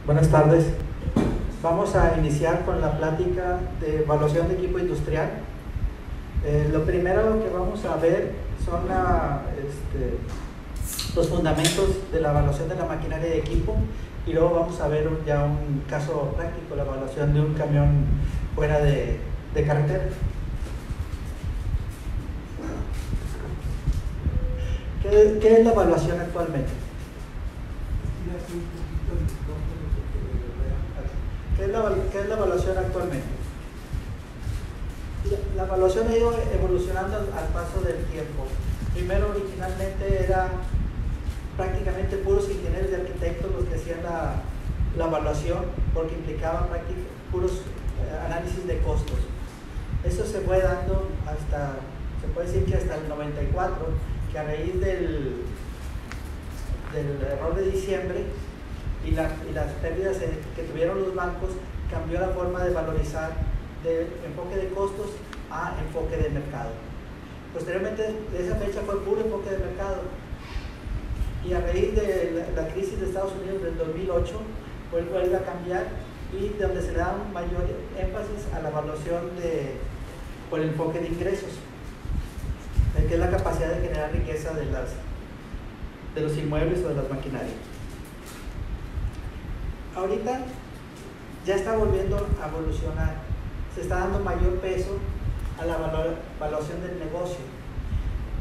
Buenas tardes. Vamos a iniciar con la plática de evaluación de equipo industrial. Lo primero que vamos a ver son los fundamentos de la evaluación de la maquinaria de equipo, y luego vamos a ver ya un caso práctico, la evaluación de un camión fuera de carretera. ¿Qué es la evaluación actualmente? ¿Qué es la evaluación actualmente? La evaluación ha ido evolucionando al paso del tiempo. Primero, originalmente, era prácticamente puros ingenieros y arquitectos los que hacían la evaluación, porque implicaba puros análisis de costos. Eso se fue dando hasta, se puede decir que hasta el 94, que a raíz del error de diciembre y las pérdidas que tuvieron los bancos, cambió la forma de valorizar de enfoque de costos a enfoque de mercado. Posteriormente, de esa fecha fue puro enfoque de mercado, y a raíz de la crisis de Estados Unidos del 2008 vuelve a cambiar, y donde se le da un mayor énfasis a la evaluación por el enfoque de ingresos, que es la capacidad de generar riqueza de los inmuebles o de las maquinarias. Ahorita ya está volviendo a evolucionar, se está dando mayor peso a la evaluación del negocio.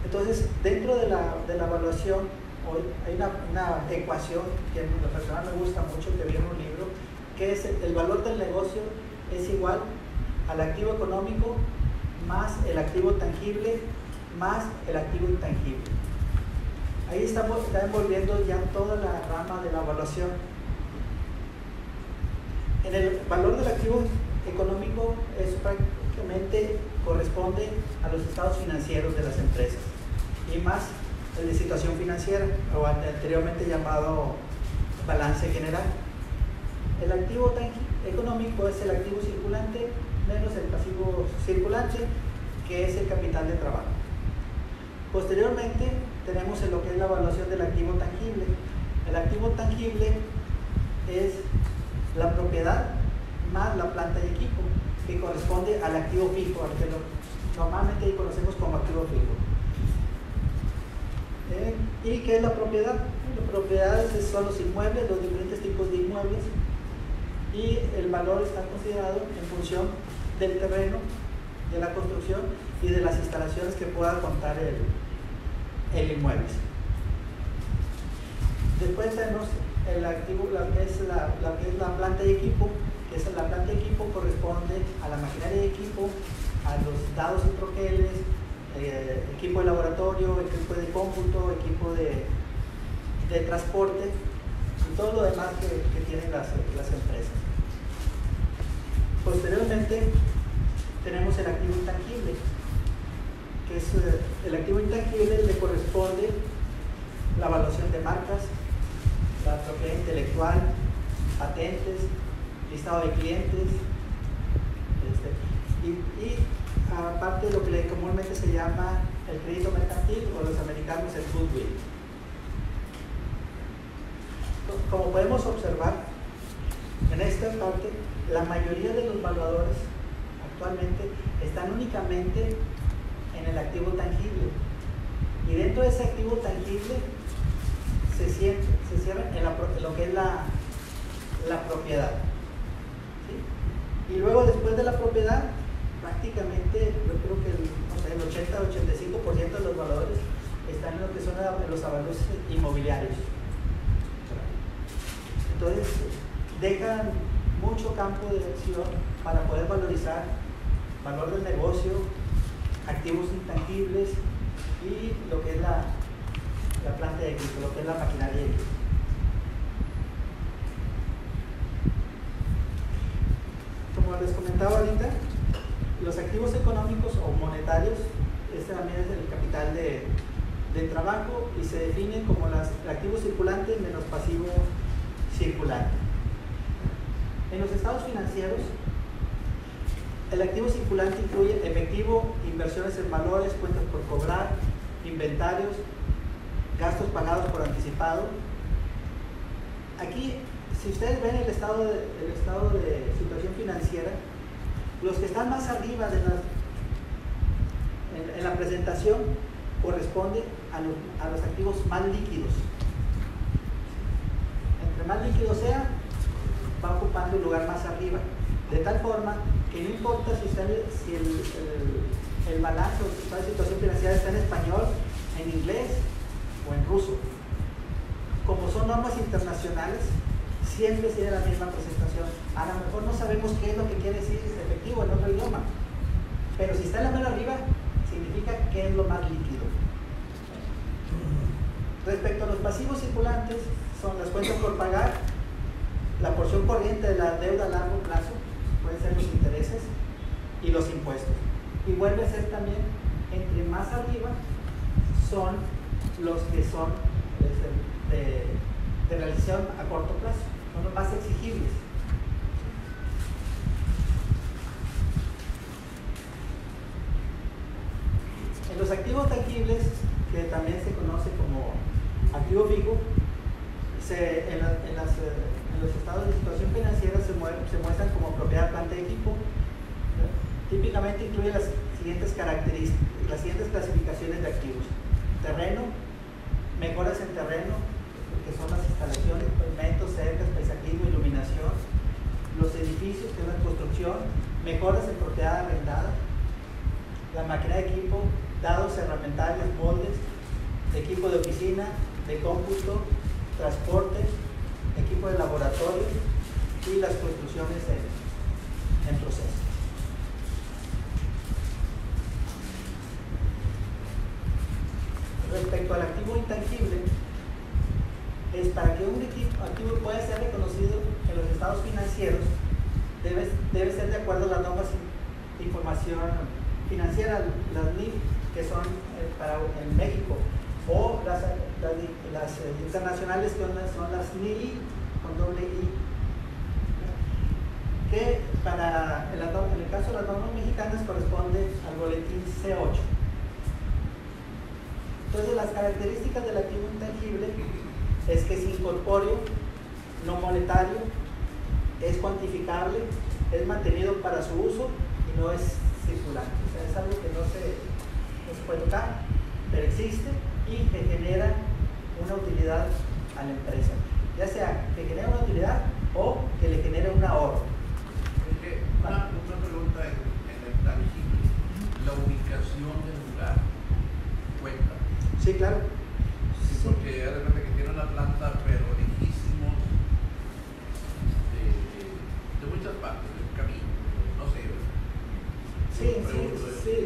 Entonces, dentro de la evaluación, hoy hay una ecuación que en lo personal me gusta mucho, que vi en un libro, que es el valor del negocio es igual al activo económico más el activo tangible más el activo intangible. Ahí está envolviendo ya toda la rama de la evaluación. En el valor del activo económico, eso prácticamente corresponde a los estados financieros de las empresas, y más el de situación financiera, o anteriormente llamado balance general. El activo económico es el activo circulante menos el pasivo circulante, que es el capital de trabajo. Posteriormente tenemos lo que es la evaluación del activo tangible. El activo tangible es la propiedad más la planta y equipo, que corresponde al activo fijo, al que normalmente conocemos como activo fijo. ¿Y qué es la propiedad? Las propiedades son los inmuebles, los diferentes tipos de inmuebles, y el valor está considerado en función del terreno, de la construcción y de las instalaciones que pueda contar el inmueble. Después tenemos el activo, la que es la planta y equipo, que es la planta y equipo corresponde a la maquinaria de equipo, a los dados y troqueles, equipo de laboratorio, equipo de cómputo, equipo de transporte y todo lo demás que tienen las empresas. Posteriormente tenemos el activo intangible, que es el activo intangible, le corresponde la evaluación de marcas, la propiedad intelectual, patentes, listado de clientes, y aparte de lo que comúnmente se llama el crédito mercantil, o los americanos el goodwill. Como podemos observar en esta parte, la mayoría de los evaluadores actualmente están únicamente en el activo tangible, y dentro de ese activo tangible se cierran en lo que es la propiedad, ¿sí? Y luego, después de la propiedad, prácticamente yo creo que el 80-85% de los valores están en lo que son los avalúos inmobiliarios. Entonces dejan mucho campo de acción para poder valorizar valor del negocio, activos intangibles y lo que es la planta de equipo, lo que es la maquinaria de equipo. Como les comentaba ahorita, los activos económicos o monetarios, este también es el capital de trabajo, y se define como el activo circulante menos pasivo circulante. En los estados financieros, el activo circulante incluye efectivo, inversiones en valores, cuentas por cobrar, inventarios, gastos pagados por anticipado. Aquí si ustedes ven el estado de situación financiera, los que están más arriba en la presentación corresponde a los activos más líquidos. Entre más líquido sea, va ocupando el lugar más arriba. De tal forma que no importa si el balance o la situación financiera está en español, en inglés o en ruso. Como son normas internacionales, siempre tiene la misma presentación. A lo mejor no sabemos qué es lo que quiere decir efectivo en otro idioma, pero si está en la mano arriba, significa que es lo más líquido. Respecto a los pasivos circulantes, son las cuentas por pagar, la porción corriente de la deuda a largo plazo, pueden ser los intereses y los impuestos. Y vuelve a ser también, entre más arriba, son los que son de realización a corto plazo, son los más exigibles. En los activos tangibles, que también se conoce como activo fijo, en los estados de situación financiera se muestran como propiedad, planta y equipo. Típicamente incluye las siguientes características, las siguientes clasificaciones de activos: terreno, mejoras en terreno, que son las instalaciones, pavimentos, cercas, paisajismo, iluminación; los edificios, que es la construcción; mejoras en propiedad arrendada; la máquina de equipo, dados herramientales, moldes, equipo de oficina, de cómputo, transporte, equipo de laboratorio y las construcciones en proceso. Respecto al activo intangible, es para que un activo pueda ser reconocido en los estados financieros, debe ser de acuerdo a las normas de información financiera, las NIF, que son en México, o las internacionales, que son las NII con doble I, que en el caso de las normas mexicanas corresponde al boletín C8. Entonces, las características del activo intangible es que es incorpóreo, no monetario, es cuantificable, es mantenido para su uso y no es circulante. O sea, es algo que no se puede tocar, pero existe y que genera una utilidad a la empresa, ya sea que genere una utilidad o que le genere un ahorro. Una pregunta en el tangible: la ubicación del lugar cuenta. Sí, claro. Sí, porque de repente que tiene una planta pero lejísimos de muchas partes del camino, no sé.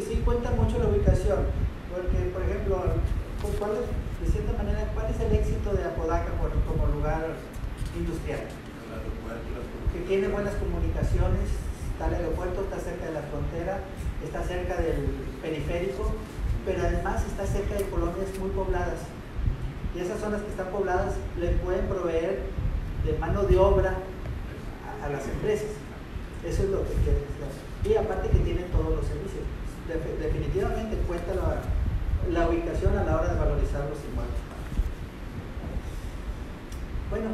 Sí, cuenta mucho la ubicación, porque, por ejemplo, de cierta manera, ¿cuál es el éxito de Apodaca como lugar industrial? Que tiene buenas comunicaciones, está el aeropuerto, está cerca de la frontera, está cerca del periférico, pero además está cerca de colonias muy pobladas. Y esas zonas que están pobladas le pueden proveer de mano de obra a las empresas. Eso es lo que quiere decir. Y aparte que tienen todos los servicios. Definitivamente cuenta la ubicación a la hora de valorizar los inmuebles. Bueno,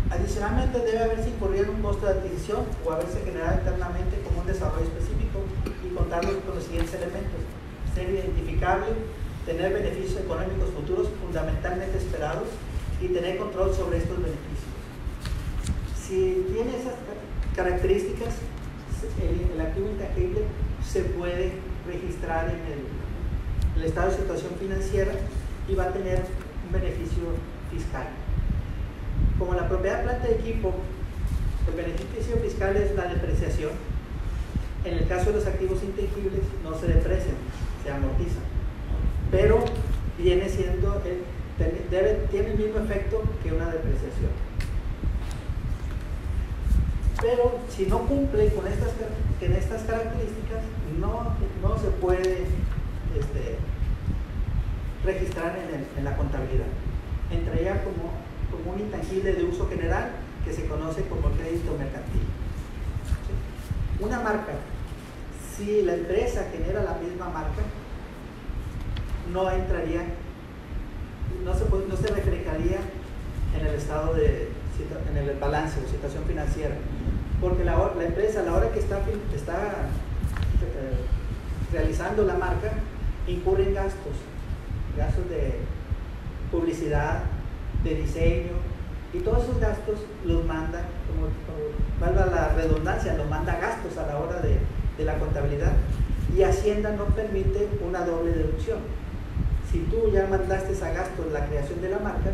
adicionalmente debe haberse incurrido en un costo de adquisición o haberse generado internamente como un desarrollo específico y contar con los siguientes elementos: ser identificable, tener beneficios económicos futuros fundamentalmente esperados y tener control sobre estos beneficios. Si tiene esas características, el activo intangible se puede registrar en el estado de situación financiera y va a tener un beneficio fiscal. Como la propiedad, planta y equipo, el beneficio fiscal es la depreciación. En el caso de los activos intangibles no se deprecian, se amortizan, pero viene siendo tiene el mismo efecto que una depreciación. Pero si no cumple con estas características, no se puede registrar en la contabilidad. Entre ellas como un intangible de uso general que se conoce como crédito mercantil. ¿Sí? Una marca, si la empresa genera la misma marca, no entraría, no se reflejaría en el estado en el balance o situación financiera. Porque la empresa a la hora que está realizando la marca, incurre en gastos de publicidad, de diseño, y todos esos gastos los manda, como valga la redundancia, los manda a gastos a la hora de la contabilidad, y Hacienda no permite una doble deducción. Si tú ya mandaste a gastos la creación de la marca,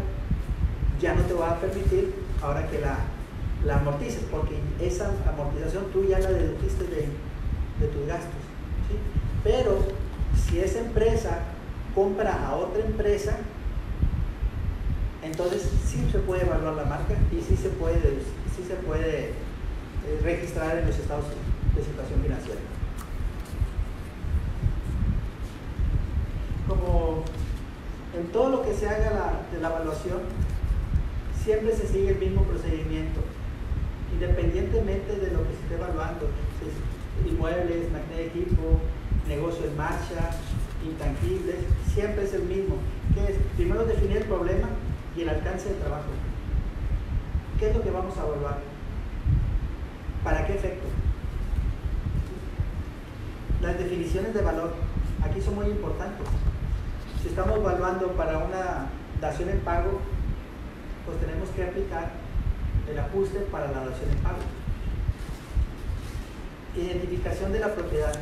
ya no te va a permitir ahora que la amortices, porque esa amortización tú ya la dedujiste de tus gastos, ¿sí? Pero si esa empresa compra a otra empresa, entonces sí se puede evaluar la marca y sí se puede registrar en los estados de situación financiera. Como en todo lo que se haga de la evaluación, siempre se sigue el mismo procedimiento, independientemente de lo que se esté evaluando, inmuebles, máquina de equipo, negocio en marcha, intangibles, siempre es el mismo, que es primero definir el problema y el alcance del trabajo. ¿Qué es lo que vamos a evaluar? ¿Para qué efecto? Las definiciones de valor aquí son muy importantes. Si estamos evaluando para una dación en pago, pues tenemos que aplicar el ajuste para la dación en pago. Identificación de la propiedad.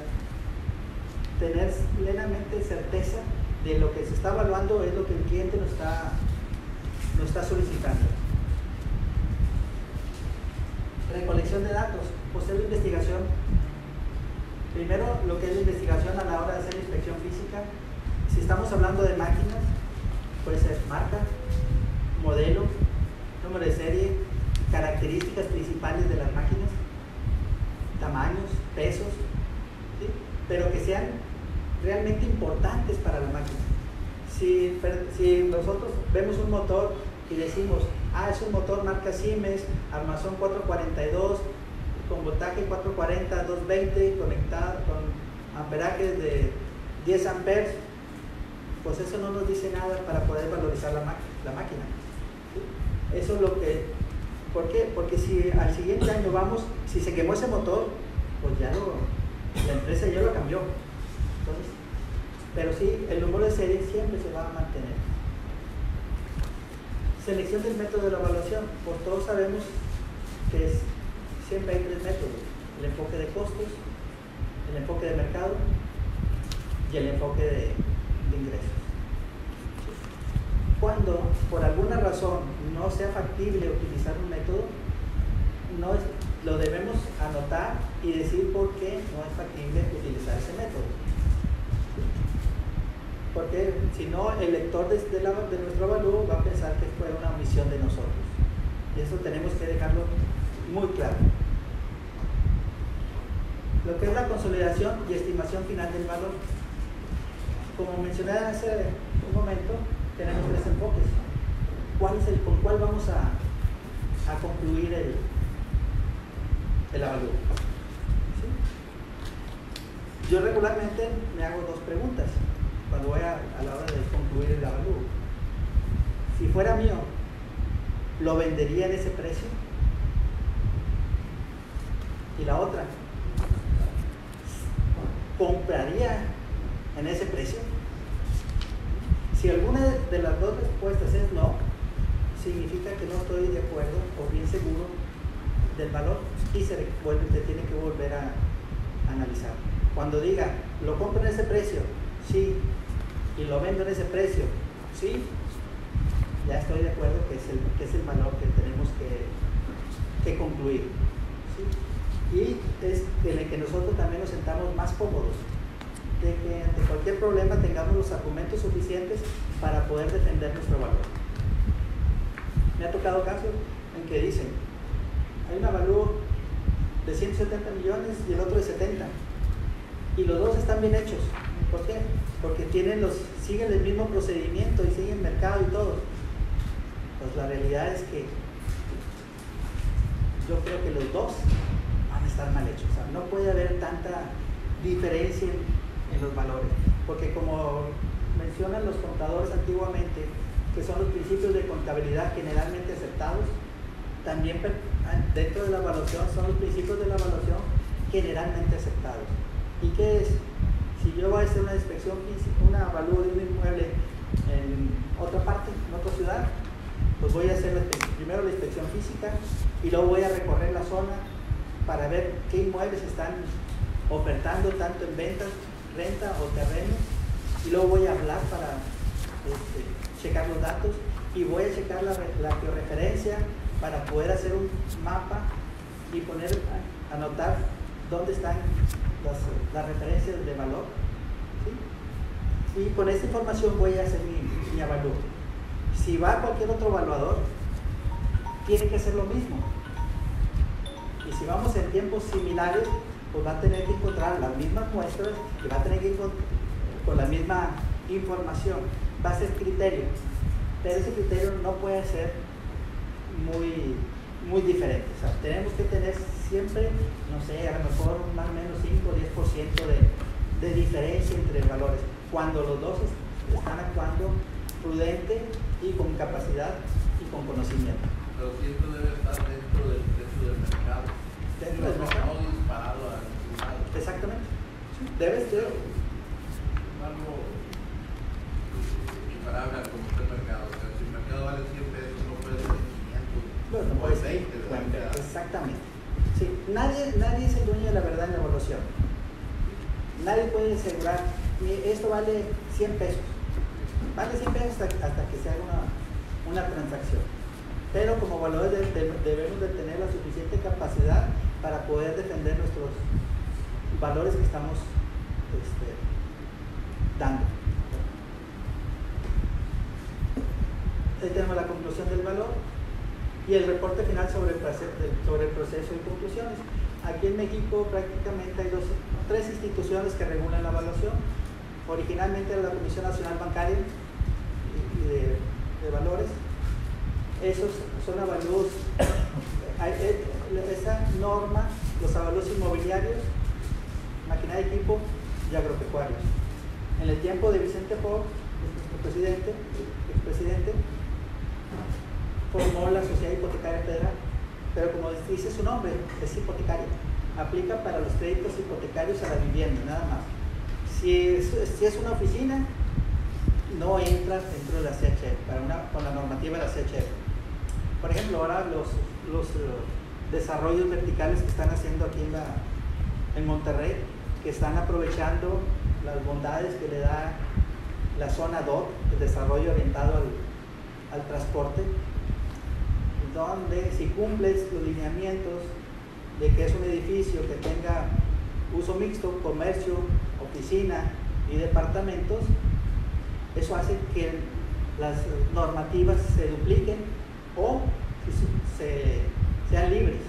Tener plenamente certeza de lo que se está evaluando es lo que el cliente nos está solicitando. Recolección de datos, posterior investigación. Primero, lo que es la investigación a la hora de hacer la inspección física. Si estamos hablando de máquinas, puede ser marca, modelo, número de serie, características principales de las máquinas, tamaños, pesos, ¿sí? Pero que sean realmente importantes para la máquina. Si nosotros vemos un motor y decimos, es un motor marca Siemens, armazón 442, con voltaje 440, 220, conectado con amperajes de 10 amperes, pues eso no nos dice nada para poder valorizar la máquina. ¿Sí? Eso es lo que... ¿Por qué? Porque si al siguiente año si se quemó ese motor, pues la empresa ya lo cambió. Entonces, pero sí, el número de serie siempre se va a mantener. Selección del método de la evaluación. Pues todos sabemos que siempre hay tres métodos: el enfoque de costos, el enfoque de mercado y el enfoque de ingresos. Cuando por alguna razón no sea factible utilizar un método, lo debemos anotar y decir por qué no es factible utilizar ese método. Porque si no, el lector de nuestro avalúo va a pensar que fue una omisión de nosotros. Y eso tenemos que dejarlo muy claro. Lo que es la consolidación y estimación final del valor. Como mencioné hace un momento, tenemos tres enfoques. ¿Con cuál vamos a concluir el avalúo? ¿Sí? Yo regularmente me hago dos preguntas cuando voy a la hora de concluir el avalúo. Si fuera mío, ¿lo vendería en ese precio? Y la otra, ¿compraría en ese precio? Si alguna de las dos respuestas es no, significa que no estoy de acuerdo o bien seguro del valor y se tiene que volver a analizar. Cuando diga, ¿lo compro en ese precio? Sí. ¿Y lo vendo en ese precio? Sí. Ya estoy de acuerdo que es el valor que tenemos que concluir. ¿Sí? Y es en el que nosotros también nos sentamos más cómodos, de que ante cualquier problema tengamos los argumentos suficientes para poder defender nuestro valor. Me ha tocado casos en que dicen, hay un avalúo de 170 millones y el otro de 70, y los dos están bien hechos. ¿Por qué? Porque siguen el mismo procedimiento y siguen el mercado y todo. Pues la realidad es que yo creo que los dos van a estar mal hechos. O sea, no puede haber tanta diferencia en los valores, porque como mencionan los contadores antiguamente, que son los principios de contabilidad generalmente aceptados, también dentro de la evaluación son los principios de la evaluación generalmente aceptados. ¿Y qué es? Si yo voy a hacer una inspección física, una avalúo de un inmueble en otra parte, en otra ciudad, pues voy a hacer primero la inspección física y luego voy a recorrer la zona para ver qué inmuebles están ofertando tanto en ventas, renta o terreno, y luego voy a hablar para checar los datos y voy a checar la georreferencia para poder hacer un mapa y anotar dónde están las referencias de valor, ¿sí? Y con esta información voy a hacer mi avalúo. Si va cualquier otro evaluador, tiene que hacer lo mismo. Y si vamos en tiempos similares, pues va a tener que encontrar las mismas muestras y va a tener que encontrar con la misma información. Va a ser criterio, pero ese criterio no puede ser muy diferente. O sea, tenemos que tener siempre, no sé, a lo mejor más o menos 5 o 10% de diferencia entre valores, cuando los dos están actuando prudente y con capacidad y con conocimiento. Pero siempre debe estar dentro del precio del mercado. Dentro del mercado. No disparado a ningún lado. Exactamente. Sí, debe ser algo equiparable a como está el mercado. O sea, si el mercado vale 100 pesos, no puede ser 500. Bueno, o 20. Exactamente. Sí, nadie es el dueño de la verdad en la evaluación. Nadie puede asegurar, esto vale 100 pesos. Vale 100 pesos hasta que se haga una transacción. Pero como evaluadores debemos de tener la suficiente capacidad para poder defender nuestros valores que estamos dando. Ahí tenemos la conclusión del valor y el reporte final sobre el proceso y conclusiones. Aquí en México prácticamente hay tres instituciones que regulan la evaluación. Originalmente era la Comisión Nacional Bancaria y de Valores. Esos son avalúos, esa norma, los avalúos inmobiliarios, maquinaria de equipo y agropecuarios. En el tiempo de Vicente Fox, nuestro expresidente, formó la Sociedad Hipotecaria Federal, pero como dice su nombre, es hipotecaria. Aplica para los créditos hipotecarios a la vivienda, nada más. Si es una oficina, no entra dentro de la CHF, con la normativa de la CHF. Por ejemplo, ahora los desarrollos verticales que están haciendo aquí en Monterrey, que están aprovechando las bondades que le da la zona DOT, el desarrollo orientado al transporte, donde si cumples los lineamientos de que es un edificio que tenga uso mixto, comercio, oficina y departamentos, eso hace que las normativas se dupliquen o sean libres,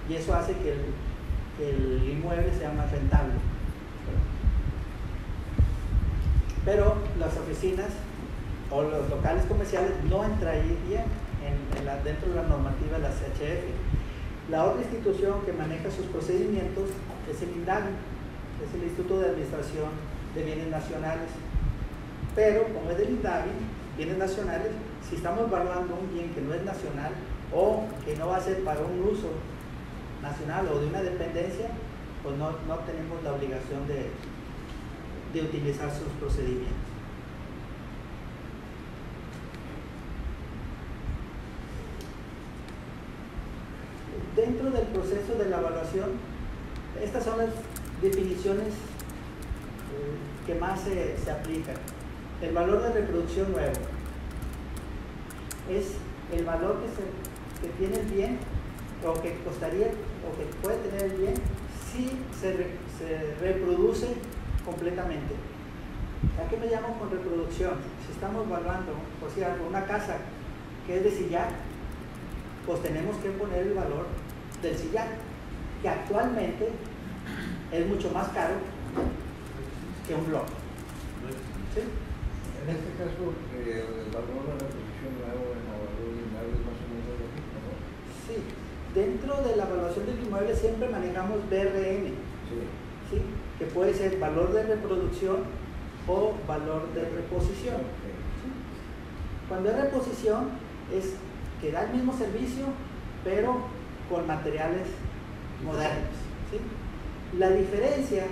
y eso hace que el inmueble sea más rentable. Pero las oficinas o los locales comerciales no entrarían dentro de la normativa de la CHF. La otra institución que maneja sus procedimientos es el INDAVI, es el Instituto de Administración de Bienes Nacionales. Pero como es del INDAVI, bienes nacionales, si estamos evaluando un bien que no es nacional o que no va a ser para un uso nacional o de una dependencia, pues no tenemos la obligación de utilizar sus procedimientos. Dentro del proceso de la evaluación, estas son las definiciones que más se aplican. El valor de reproducción nuevo es el valor que tiene el bien o que costaría o que puede tener el bien si se reproduce completamente. ¿A qué me llamo con reproducción? Si estamos evaluando, por si algo, una casa que es de sillar, pues tenemos que poner el valor del sillar, que actualmente es mucho más caro que un bloque. ¿Sí? En este caso, el valor de la reproducción nuevo en el valor del inmueble es más o menos lo mismo, ¿no? Sí, dentro de la evaluación del inmueble siempre manejamos BRN, ¿sí? Que puede ser valor de reproducción o valor de reposición. ¿Sí? Cuando es reposición es que da el mismo servicio pero con materiales modernos, ¿sí? La diferencia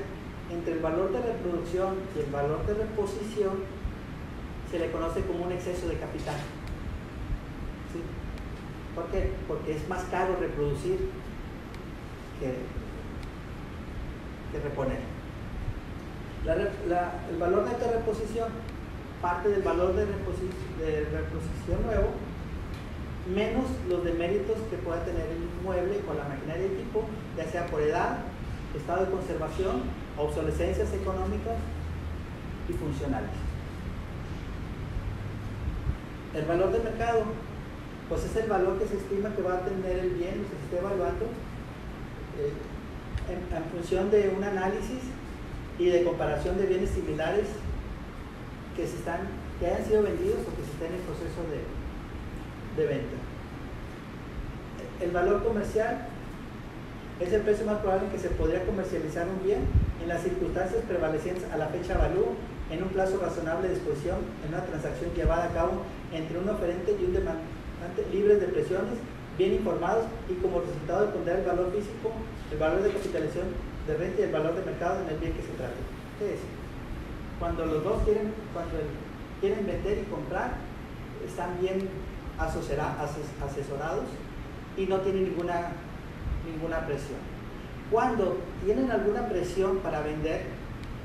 entre el valor de reproducción y el valor de reposición se le conoce como un exceso de capital, ¿sí? ¿Por qué? Porque es más caro reproducir que reponer. El valor neto de reposición parte del valor de reposición nuevo menos los deméritos que pueda tener el inmueble con la maquinaria de equipo, ya sea por edad, estado de conservación, obsolescencias económicas y funcionales. El valor de mercado, pues es el valor que se estima que va a tener el bien, que se esté evaluando en función de un análisis y de comparación de bienes similares que hayan sido vendidos o que se estén en proceso de venta. El valor comercial es el precio más probable en que se podría comercializar un bien en las circunstancias prevalecientes a la fecha avalúo en un plazo razonable de disposición en una transacción llevada a cabo entre un oferente y un demandante libres de presiones, bien informados y como resultado de ponderar el valor físico, el valor de capitalización de renta y el valor de mercado en el bien que se trate. ¿Qué es? Cuando los dos quieren vender y comprar, están bien asesorados y no tienen ninguna presión. Cuando tienen alguna presión para vender,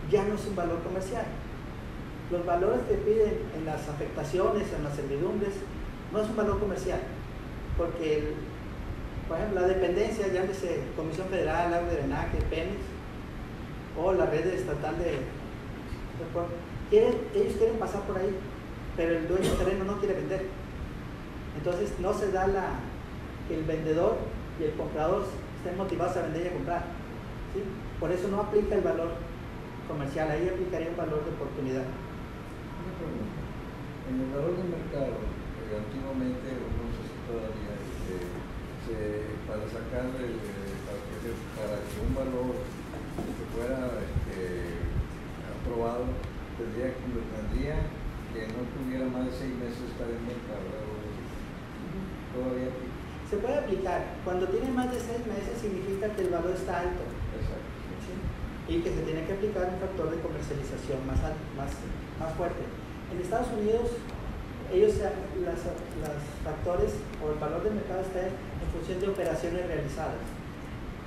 ya no es un valor comercial. Los valores que piden en las afectaciones, en las servidumbres, no es un valor comercial, porque por ejemplo, la dependencia, llámese Comisión Federal, Agua de Drenaje, Pemex o la red estatal ellos quieren pasar por ahí, pero el dueño del terreno no quiere vender. Entonces no se da que el vendedor y el comprador estén motivados a vender y a comprar, ¿sí? Por eso no aplica el valor comercial, ahí aplicaría un valor de oportunidad. Una pregunta. En el valor de mercado, antiguamente, no sé si todavía, para sacar para que un valor que fuera aprobado, tendría que no tuviera más de 6 meses de estar en mercado. Todavía se puede aplicar. Cuando tiene más de 6 meses significa que el valor está alto. Exacto. ¿Sí? Y que se tiene que aplicar un factor de comercialización más fuerte. En Estados Unidos, los factores o el valor del mercado está en función de operaciones realizadas,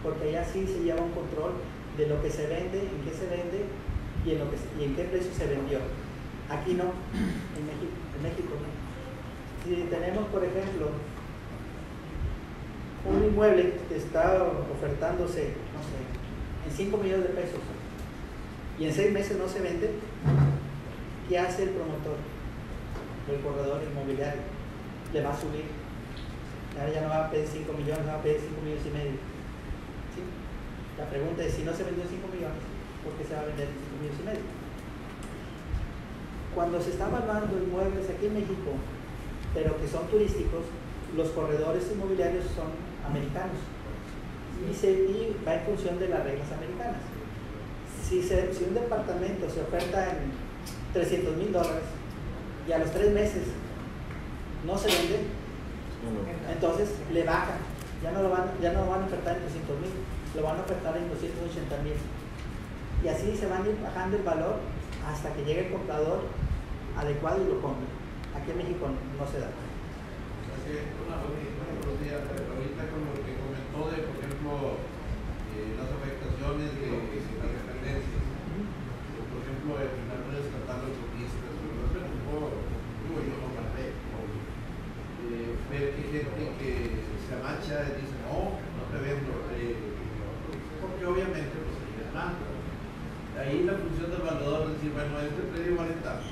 porque allá sí se lleva un control de lo que se vende, en qué se vende y en qué precio se vendió. Aquí no, en México no. Si tenemos, por ejemplo, un inmueble que está ofertándose, no sé, en 5 millones de pesos y en 6 meses no se vende, ¿qué hace el promotor? El corredor inmobiliario le va a subir. Ahora ya no va a pedir 5 millones, va a pedir 5 millones y medio. ¿Sí? La pregunta es, si no se vendió 5 millones, ¿por qué se va a vender 5 millones y medio? Cuando se está evaluando inmuebles aquí en México, pero que son turísticos, los corredores inmobiliarios son americanos y va en función de las reglas americanas. Si un departamento se oferta en $300,000 y a los 3 meses no se vende, entonces le bajan, ya no lo van a ofertar en 300,000, lo van a ofertar en 280,000 y así se van a ir bajando el valor hasta que llegue el comprador adecuado y lo compre. Aquí en México no se da. Una pregunta, ahorita con lo que comentó de, por ejemplo, las afectaciones de las dependencias, por ejemplo, el final de descartar los turistas, me preocupó, yo no guardé, ver que gente que se amacha y dice, no te vendo, porque obviamente pues ahí es más. Ahí la función del valedor es decir, bueno, este predio vale tanto,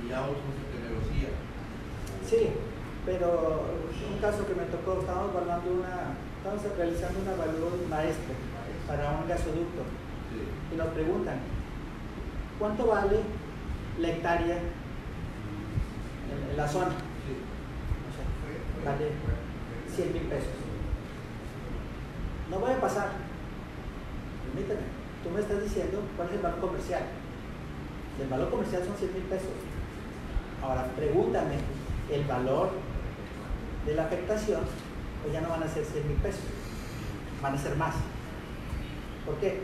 y ya otro se negocia. Sí, pero un caso que me tocó, estábamos realizando una evaluación maestra para un gasoducto, sí, y nos preguntan, ¿cuánto vale la hectárea en la zona? Sí. O sea, vale 100,000 pesos. No voy a pasar, permíteme, tú me estás diciendo cuál es el valor comercial. El valor comercial son 100,000 pesos. Ahora pregúntame el valor de la afectación pues ya no van a ser 100,000 pesos, van a ser más. ¿Por qué?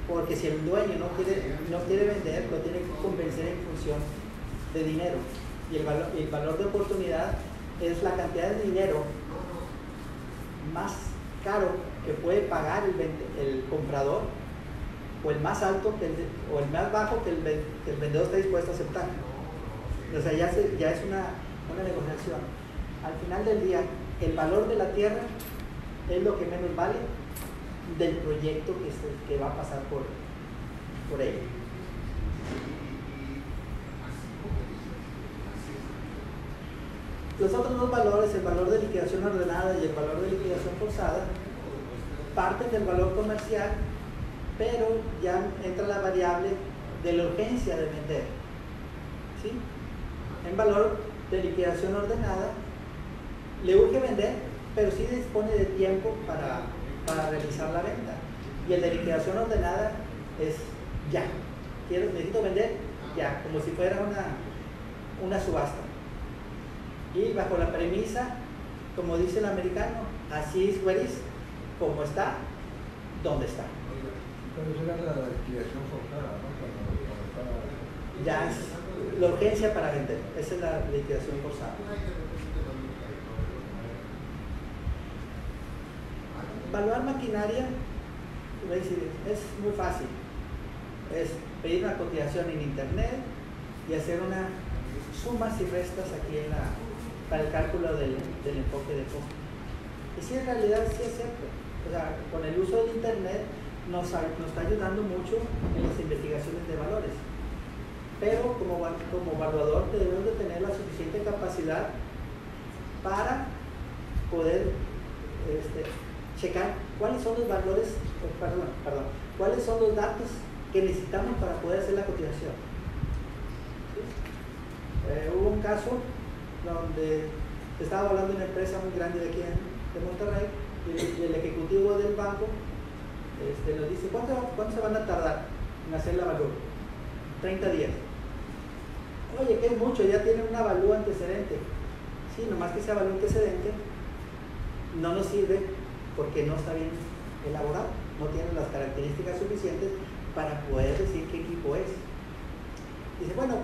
Porque si el dueño no quiere vender, lo tiene que convencer en función de dinero. Y el valor de oportunidad es la cantidad de dinero más caro que puede pagar el comprador, o el más alto o el más bajo que el vendedor está dispuesto a aceptar. O sea, ya es una negociación. Al final del día, el valor de la tierra es lo que menos vale del proyecto que va a pasar por ella. Los otros dos valores, el valor de liquidación ordenada y el valor de liquidación forzada, parten del valor comercial, pero ya entra la variable de la urgencia de vender. ¿Sí? En valor de liquidación ordenada, le urge vender, pero sí dispone de tiempo para realizar la venta. Y el de liquidación ordenada es ya. Necesito vender ya, como si fuera una subasta. Y bajo la premisa, como dice el americano, así es where is, como está, ¿dónde está? Pero será la liquidación forzada, ¿no? Cuando Ya es la urgencia para vender, esa es la liquidación forzada. Evaluar maquinaria es muy fácil. Es pedir una cotización en internet y hacer unas sumas y restas aquí para el cálculo del enfoque de costo. Y sí, en realidad sí es cierto. O sea, con el uso del internet nos está ayudando mucho en las investigaciones de valores. Pero como evaluador debemos de tener la suficiente capacidad para poder checar cuáles son los valores, cuáles son los datos que necesitamos para poder hacer la cotización. ¿Sí? Hubo un caso donde estaba hablando de una empresa muy grande de aquí de Monterrey y el ejecutivo del banco nos dice, ¿cuánto se van a tardar en hacer la avalúo? 30 días. Oye, que es mucho, ya tienen una avalúo antecedente. Sí, nomás que ese avalúo antecedente no nos sirve porque no está bien elaborado, no tiene las características suficientes para poder decir qué equipo es. Dice, bueno,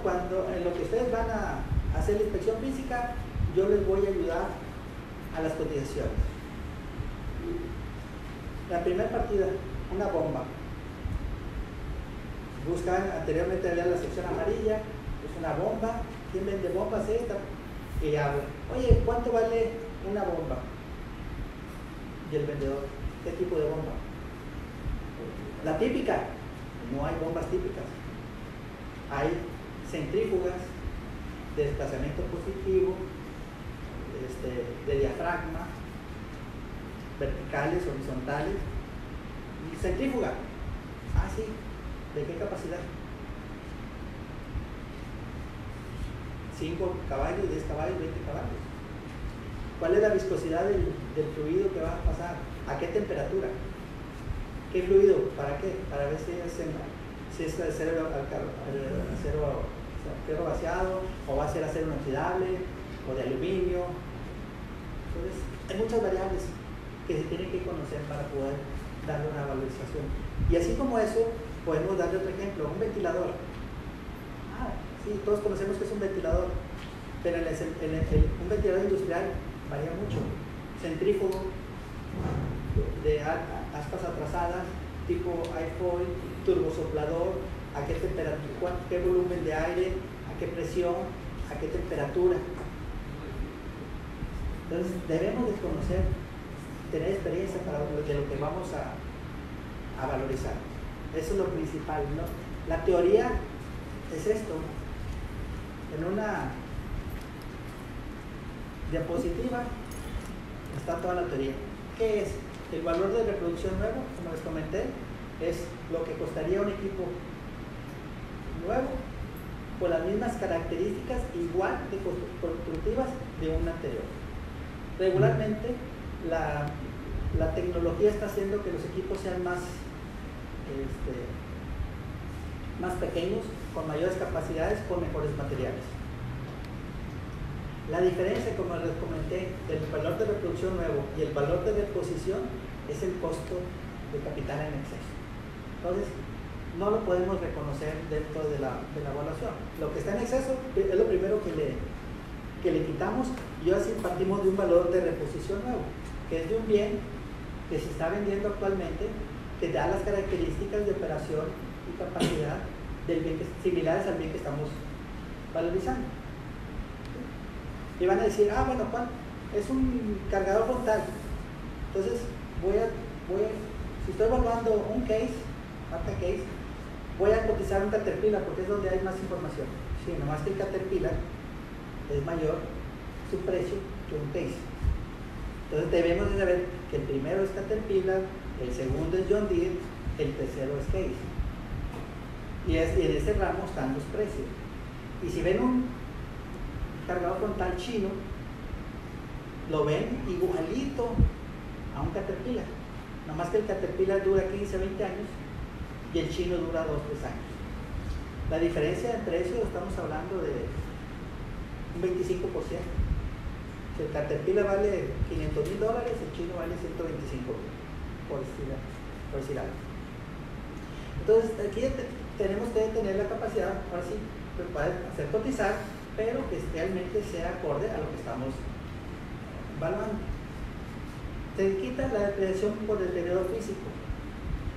en lo que ustedes van a hacer la inspección física, yo les voy a ayudar a las cotizaciones. La primera partida, una bomba. Buscan, anteriormente había la sección amarilla, es una bomba, ¿quién vende bombas? Esta. Y habla, oye, ¿cuánto vale una bomba? Y el vendedor, ¿qué tipo de bomba? La típica, no hay bombas típicas. Hay centrífugas de desplazamiento positivo, de diafragma, verticales, horizontales, y centrífuga. Ah, sí, ¿de qué capacidad? 5 caballos, 10 caballos, 20 caballos. ¿Cuál es la viscosidad del fluido que va a pasar? ¿A qué temperatura? ¿Qué fluido? ¿Para qué? Para ver si es acero vaciado, o va a ser acero inoxidable, o de aluminio. Entonces, hay muchas variables que se tienen que conocer para poder darle una valorización. Y así como eso, podemos darle otro ejemplo, un ventilador. Sí, todos conocemos que es un ventilador, pero un ventilador industrial varía mucho. Centrífugo, de aspas atrasadas, tipo airfoil, turbosoplador, a qué temperatura, qué volumen de aire, a qué presión, a qué temperatura. Entonces debemos de conocer, tener experiencia de lo que vamos a valorizar. Eso es lo principal, ¿no? La teoría es esto. En una diapositiva está toda la teoría. ¿Qué es? El valor de reproducción nuevo, como les comenté, es lo que costaría un equipo nuevo con las mismas características igual de constructivas de un anterior. Regularmente la tecnología está haciendo que los equipos sean más pequeños, con mayores capacidades, con mejores materiales. La diferencia, como les comenté, del valor de reproducción nuevo y el valor de reposición es el costo de capital en exceso. Entonces, no lo podemos reconocer dentro de la evaluación. Lo que está en exceso es lo primero que le quitamos, y así partimos de un valor de reposición nuevo, que es de un bien que se está vendiendo actualmente, que da las características de operación y capacidad del bien similares al bien que estamos valorizando. Y van a decir, ah, bueno, Juan, es un cargador frontal. Entonces, si estoy evaluando un case, marca case, voy a cotizar un Caterpillar porque es donde hay más información. Sí, nomás que el Caterpillar es mayor su precio que un case. Entonces debemos de saber que el primero es Caterpillar, el segundo es John Deere, el tercero es case. Y en ese ramo están los precios. Y si ven un cargador frontal chino, lo ven igualito a un Caterpillar. Nomás que el Caterpillar dura 15 a 20 años y el chino dura 2 o 3 años. La diferencia de precio estamos hablando de un 25%. Si el Caterpillar vale $500,000, el chino vale $125,000, por decir algo. Entonces, aquí tenemos que tener la capacidad, ahora sí, de poder hacer cotizar, pero que realmente sea acorde a lo que estamos evaluando. Se quita la depreciación por deterioro físico,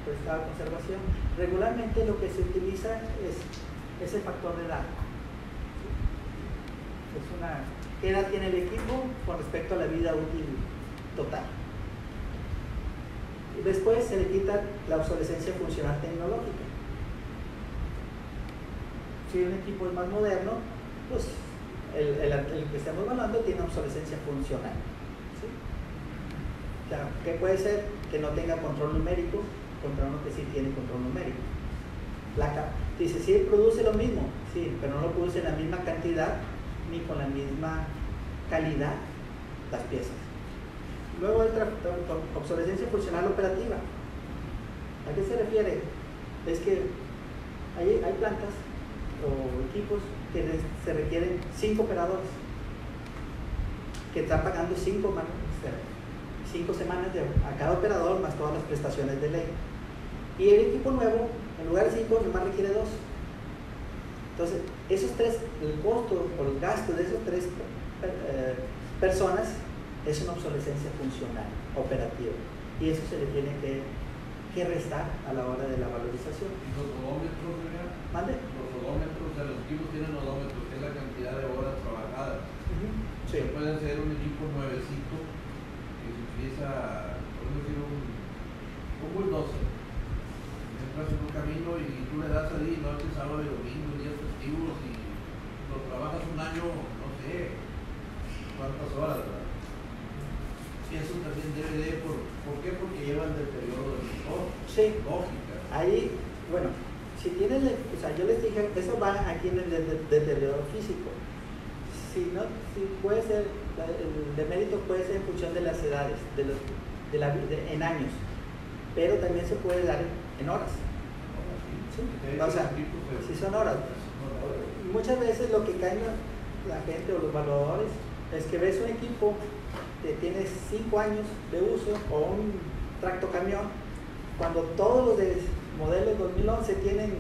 por estado de conservación. Regularmente lo que se utiliza es el factor de edad. ¿Qué edad tiene el equipo con respecto a la vida útil total? Y después se le quita la obsolescencia funcional tecnológica. Si un equipo es más moderno, pues el que estamos hablando tiene obsolescencia funcional. ¿Sí? O sea, ¿qué puede ser? Que no tenga control numérico contra uno que sí tiene control numérico. Dice, sí, produce lo mismo, sí, pero no lo produce en la misma cantidad ni con la misma calidad las piezas. Luego entra obsolescencia funcional operativa. ¿A qué se refiere? Es que hay plantas o equipos que se requieren 5 operadores que están pagando 5 semanas a cada operador más todas las prestaciones de ley. Y el equipo nuevo, en lugar de 5, nomás requiere 2. Entonces, esos 3, el costo o el gasto de esos 3 personas es una obsolescencia funcional, operativa. Y eso se le tiene que restar a la hora de la valorización. ¿Y los odómetros, ¿verdad? ¿Mande? Los odómetros, o sea, los equipos tienen odómetros, que es la cantidad de horas trabajadas. Sí. Pueden ser un equipo nuevecito que se utiliza, por decir, un bulldozer. Entras en un camino y tú le das ahí noche, sábado y domingo, días festivos, y lo trabajas un año, no sé cuántas horas, ¿verdad? Y eso también debe de, ¿por qué? Porque lleva el deterioro del motor. Sí. Lógica. Ahí, bueno, si tienen, o sea, yo les dije, eso va aquí en el deterioro físico. Si puede ser, el demérito puede ser en función de las edades, en años, pero también se puede dar en horas. ¿Sí? O sea, si son horas. Muchas veces lo que cae la gente o los evaluadores es que ves un equipo que tiene 5 años de uso o un tractocamión, cuando todos los de modelos 2011 tienen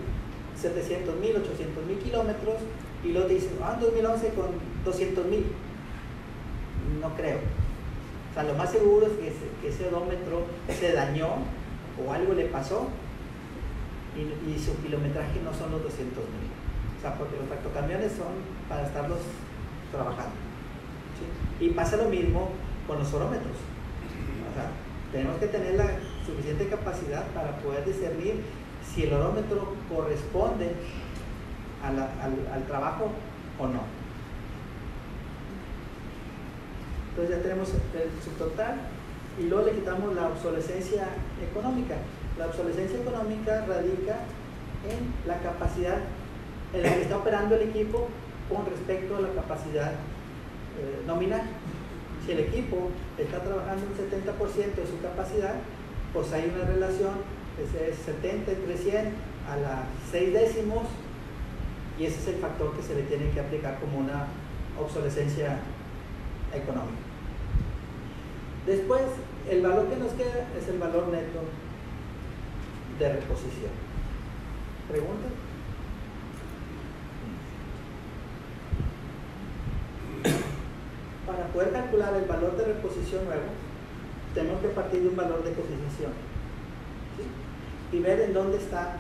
700,000, 800,000 kilómetros, y luego te dicen, en 2011 con 200,000. No creo. O sea, lo más seguro es que ese odómetro se dañó o algo le pasó y su kilometraje no son los 200,000. O sea, porque los tractocamiones son para estarlos trabajando. ¿Sí? Y pasa lo mismo con los orómetros. O sea, tenemos que tener la suficiente capacidad para poder discernir si el orómetro corresponde al trabajo o no. Entonces ya tenemos el subtotal y luego le quitamos la obsolescencia económica. La obsolescencia económica radica en la capacidad en la que está operando el equipo con respecto a la capacidad nominal. Si el equipo está trabajando un 70% de su capacidad, pues hay una relación, es 70 entre 100 a la 6 décimos, y ese es el factor que se le tiene que aplicar como una obsolescencia económico. Después, el valor que nos queda es el valor neto de reposición. ¿Preguntas? Para poder calcular el valor de reposición nuevo, tenemos que partir de un valor de cotización, ¿sí? Y ver en dónde está,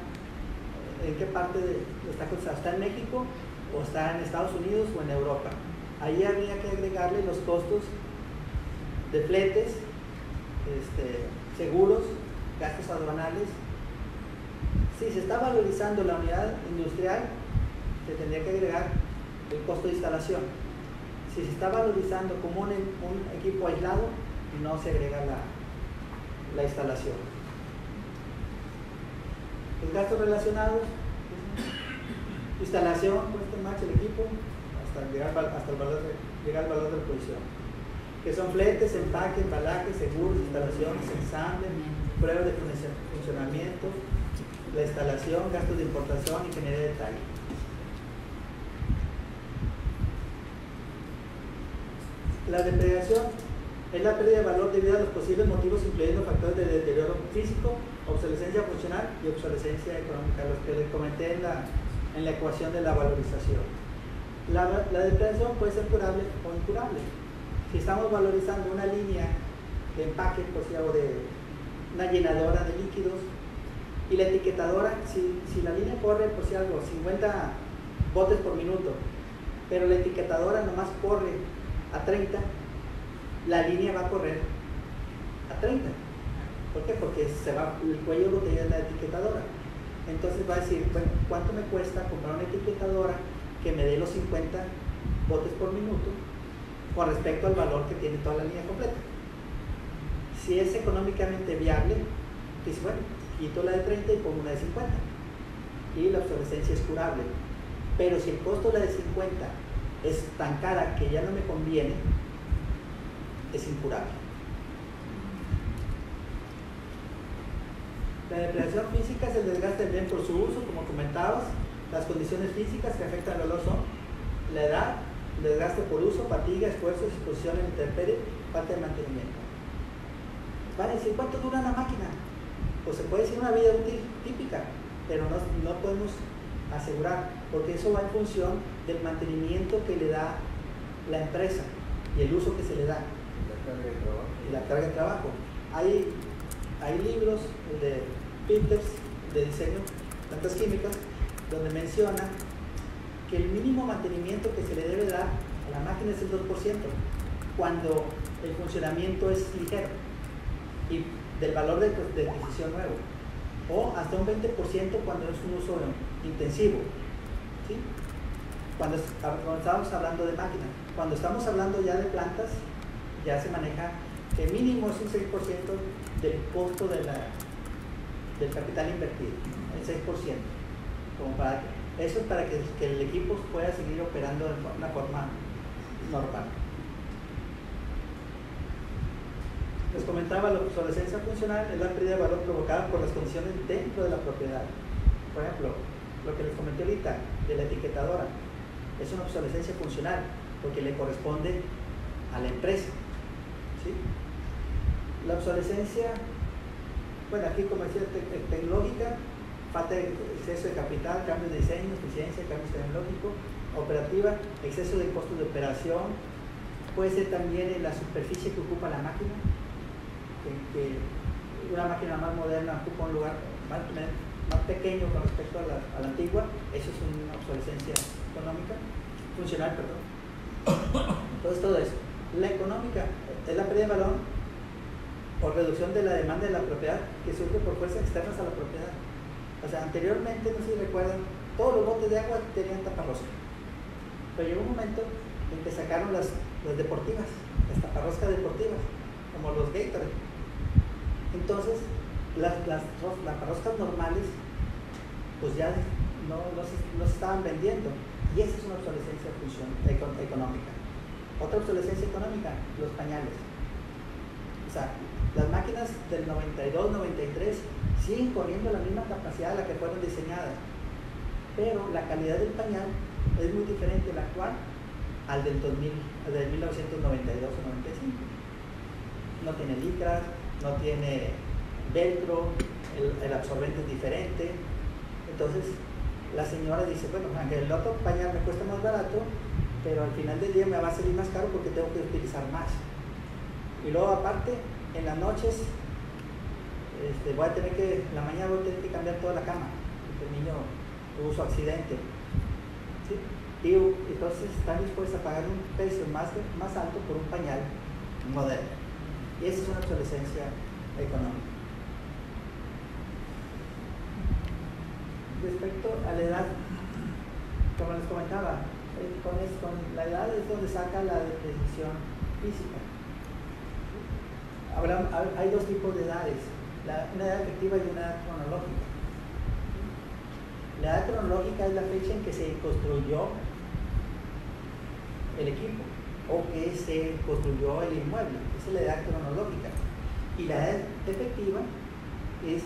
en qué parte está cotizado. ¿Está en México o está en Estados Unidos o en Europa? Ahí habría que agregarle los costos de fletes, seguros, gastos aduanales. Si se está valorizando la unidad industrial, se tendría que agregar el costo de instalación. Si se está valorizando como un equipo aislado, no se agrega la instalación. Los gastos relacionados, instalación, puesta en marcha el equipo, hasta llegar al valor de reposición, que son fletes, empaque, embalaje, seguros, instalaciones, ensamble, pruebas de funcionamiento, la instalación, gastos de importación, ingeniería de detalle. La depreciación es la pérdida de valor debido a los posibles motivos, incluyendo factores de deterioro físico, obsolescencia funcional y obsolescencia económica, los que les comenté en la ecuación de la valorización. La depreciación puede ser curable o incurable. Si estamos valorizando una línea de empaque, pues, o de una llenadora de líquidos, y la etiquetadora, si la línea corre, por si algo, 50 botes por minuto, pero la etiquetadora nomás corre a 30, la línea va a correr a 30. ¿Por qué? Porque se va el cuello de botella de la etiquetadora. Entonces va a decir, bueno, ¿cuánto me cuesta comprar una etiquetadora que me dé los 50 botes por minuto con respecto al valor que tiene toda la línea completa? Si es económicamente viable, dice, bueno, quito la de 30 y pongo una de 50. Y la obsolescencia es curable. Pero si el costo de la de 50 es tan cara que ya no me conviene, es incurable. La depreciación física es el desgaste del bien por su uso, como comentabas. Las condiciones físicas que afectan al valor son la edad, el desgaste por uso, fatiga, esfuerzo, exposición a la intemperie, falta de mantenimiento. Van a decir, ¿cuánto dura una máquina? Pues se puede decir una vida útil típica, pero no podemos asegurar, porque eso va en función del mantenimiento que le da la empresa y el uso que se le da. Y la carga de trabajo. Hay libros de Peters de diseño, plantas químicas, donde menciona que el mínimo mantenimiento que se le debe dar a la máquina es el 2%, cuando el funcionamiento es ligero y del valor de adquisición nuevo, o hasta un 20% cuando es un uso intensivo, ¿sí? Cuando estamos hablando de máquinas. Cuando estamos hablando ya de plantas, ya se maneja que mínimo es un 6% del costo del capital invertido, el 6%, eso es para que el equipo pueda seguir operando de una forma normal. Les comentaba, la obsolescencia funcional es la pérdida de valor provocada por las condiciones dentro de la propiedad. Por ejemplo, lo que les comenté ahorita de la etiquetadora es una obsolescencia funcional porque le corresponde a la empresa, ¿sí? La obsolescencia, bueno, aquí como decía, tecnológica, falta de exceso de capital, cambios de diseño, eficiencia, cambios tecnológicos, operativa, exceso de costos de operación, puede ser también en la superficie que ocupa la máquina, que una máquina más moderna ocupa un lugar más pequeño con respecto a la antigua, eso es una obsolescencia económica, funcional, perdón. Entonces todo eso. La económica es la pérdida de valor o reducción de la demanda de la propiedad que surge por fuerzas externas a la propiedad. O sea, anteriormente, no sé si recuerdan, todos los botes de agua tenían taparrosca, pero llegó un momento en que sacaron las deportivas, las taparroscas deportivas, como los Gatorade. Entonces, las taparroscas normales pues ya no se estaban vendiendo, y esa es una obsolescencia económica. Otra obsolescencia económica, los pañales. O sea, las máquinas del 92, 93 siguen corriendo la misma capacidad a la que fueron diseñadas, pero la calidad del pañal es muy diferente la actual al del 2000, al del 1992 o 95. No tiene licra, no tiene velcro, el absorbente es diferente. Entonces la señora dice, bueno, aunque el otro pañal me cuesta más barato, pero al final del día me va a salir más caro porque tengo que utilizar más. Y luego aparte, en las noches, voy a tener que, en la mañana voy a tener que cambiar toda la cama, porque el niño tuvo su accidente. ¿Sí? Y entonces están dispuestos a pagar un precio más alto por un pañal moderno. Y esa es una obsolescencia económica. Respecto a la edad, como les comentaba, con la edad es donde saca la decisión física. Hay dos tipos de edades, una edad efectiva y una edad cronológica. La edad cronológica es la fecha en que se construyó el equipo o que se construyó el inmueble. Esa es la edad cronológica. Y la edad efectiva es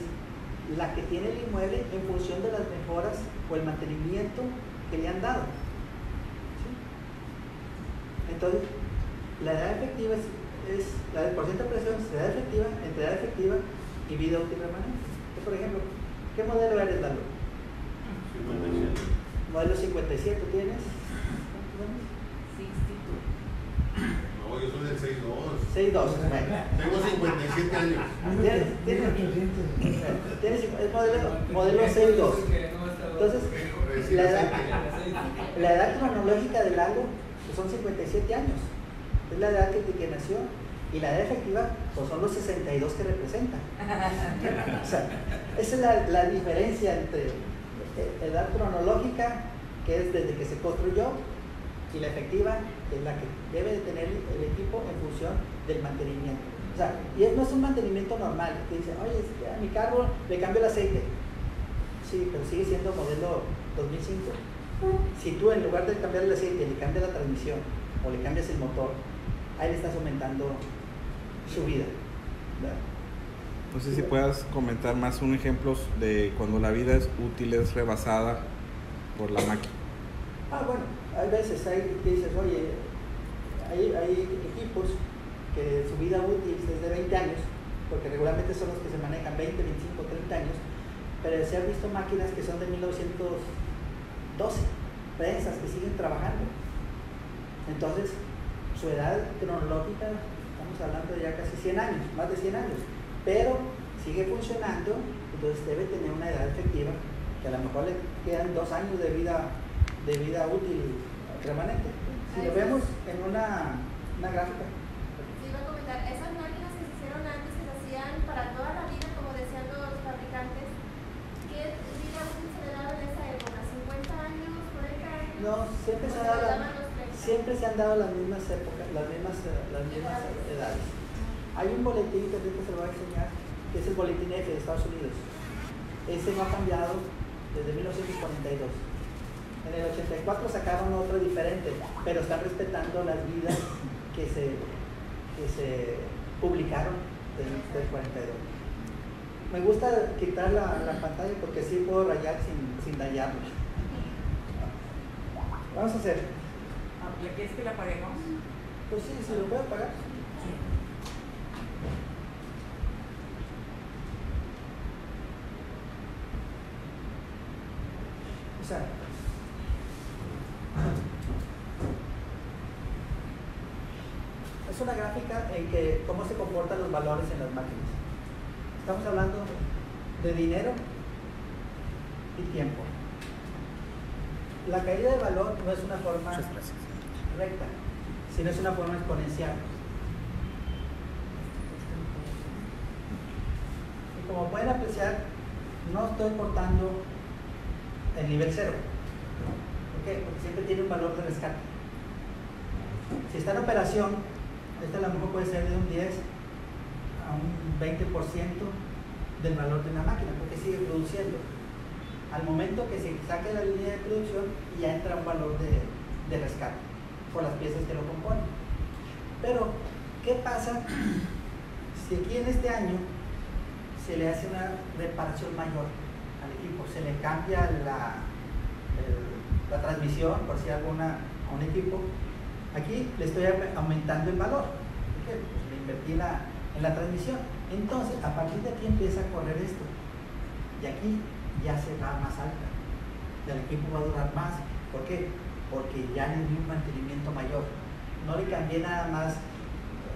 la que tiene el inmueble en función de las mejoras o el mantenimiento que le han dado. ¿Sí? Entonces, la edad efectiva es la del porcentaje de presión, la edad efectiva, entre edad efectiva y vida útil remanente. Entonces, por ejemplo, ¿qué modelo eres, Lalo? 57. Modelo 57, ¿tienes? No, yo soy del 6'2". 6'2". Bueno. Tengo 57 años. Tienes es modelo 6'2". Entonces, la edad cronológica del Lalo pues son 57 años. Es la edad que nació. Y la edad efectiva pues son los 62 que representa. O sea, esa es la diferencia entre edad cronológica, que es desde que se construyó, y la efectiva, que es la que debe de tener el equipo en función del mantenimiento. O sea, y no es un mantenimiento normal, que dice, oye, a mi carro le cambio el aceite. Sí, pero sigue siendo modelo 2005. Si tú en lugar de cambiar el aceite le cambias la transmisión o le cambias el motor, ahí le estás aumentando su vida, ¿verdad? No sé si puedas comentar más un ejemplo de cuando la vida es útil, es rebasada por la máquina. Bueno, hay veces que dices, oye, hay equipos que su vida útil es de 20 años, porque regularmente son los que se manejan 20, 25, 30 años, pero se han visto máquinas que son de 1912, prensas que siguen trabajando. Entonces, su edad cronológica, estamos hablando de ya casi 100 años, más de 100 años, pero sigue funcionando, entonces debe tener una edad efectiva, que a lo mejor le quedan 2 años de vida útil remanente. Si lo vemos en una gráfica. Sí, iba a comentar, esas máquinas que se hicieron antes se hacían para toda la vida, como decían los fabricantes. ¿Qué vida útil se le daba en esa época? ¿50 años, 40 años? No, siempre se han dado las mismas épocas, las mismas edades. Hay un boletín que ahorita se lo voy a enseñar, que es el boletín F de Estados Unidos. Ese no ha cambiado desde 1942. En el 84 sacaron otro diferente, pero están respetando las vidas que se publicaron del 42. Me gusta quitar la pantalla porque así puedo rayar sin dañarlo. Vamos a hacer. ¿Le quieres que la apaguemos? Pues sí, se lo puedo apagar. O sea, es una gráfica en que cómo se comportan los valores en las máquinas. Estamos hablando de dinero y tiempo. La caída de valor no es una forma recta, sino es una forma exponencial. Y como pueden apreciar, no estoy cortando el nivel 0. ¿Por qué? Porque siempre tiene un valor de rescate. Si está en operación, este a lo mejor puede ser de un 10 a un 20% del valor de una máquina, porque sigue produciendo. Al momento que se saque la línea de producción, ya entra un valor de rescate por las piezas que lo componen. Pero, ¿qué pasa si aquí en este año se le hace una reparación mayor al equipo? Se le cambia la transmisión, por si alguna, a un equipo, Aquí le estoy aumentando el valor. Pues le invertí en la transmisión. Entonces, a partir de aquí empieza a correr esto. Y aquí ya se va más alta. El equipo va a durar más. ¿Por qué? Porque ya le di un mantenimiento mayor. No le cambié nada más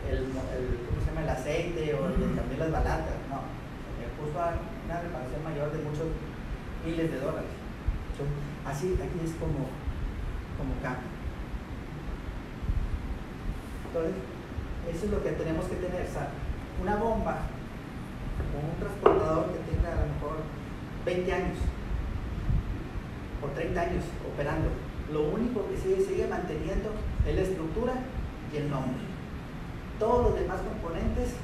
¿cómo se llama? El aceite o le cambié las balatas. No. Me puso una reparación mayor de muchos miles de dólares. Así, aquí es como cambia. Entonces, eso es lo que tenemos que tener. O sea, una bomba o un transportador que tenga a lo mejor 20 años o 30 años operando, lo único que sigue manteniendo es la estructura y el nombre. Todos los demás componentes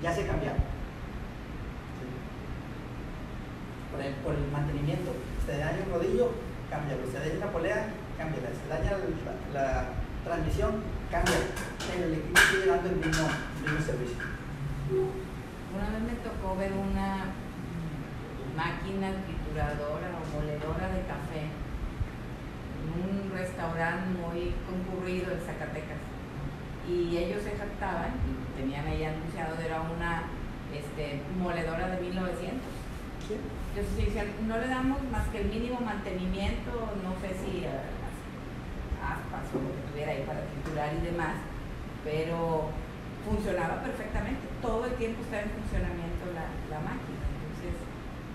ya se cambiaron. ¿Sí? Por el mantenimiento. Se daña un rodillo, cámbialo. Se daña una polea, cámbiala. Se daña la transmisión, cámbiala. Pero el equipo sigue dando el mismo servicio. Una vez me tocó ver una máquina trituradora o moledora de café en un restaurante muy concurrido en Zacatecas. Y ellos se jactaban y tenían ahí anunciado, era una moledora de 1900. ¿Sí? Entonces decían, no le damos más que el mínimo mantenimiento, no sé si las aspas o lo que tuviera ahí para triturar y demás, pero funcionaba perfectamente, todo el tiempo estaba en funcionamiento la máquina. Entonces,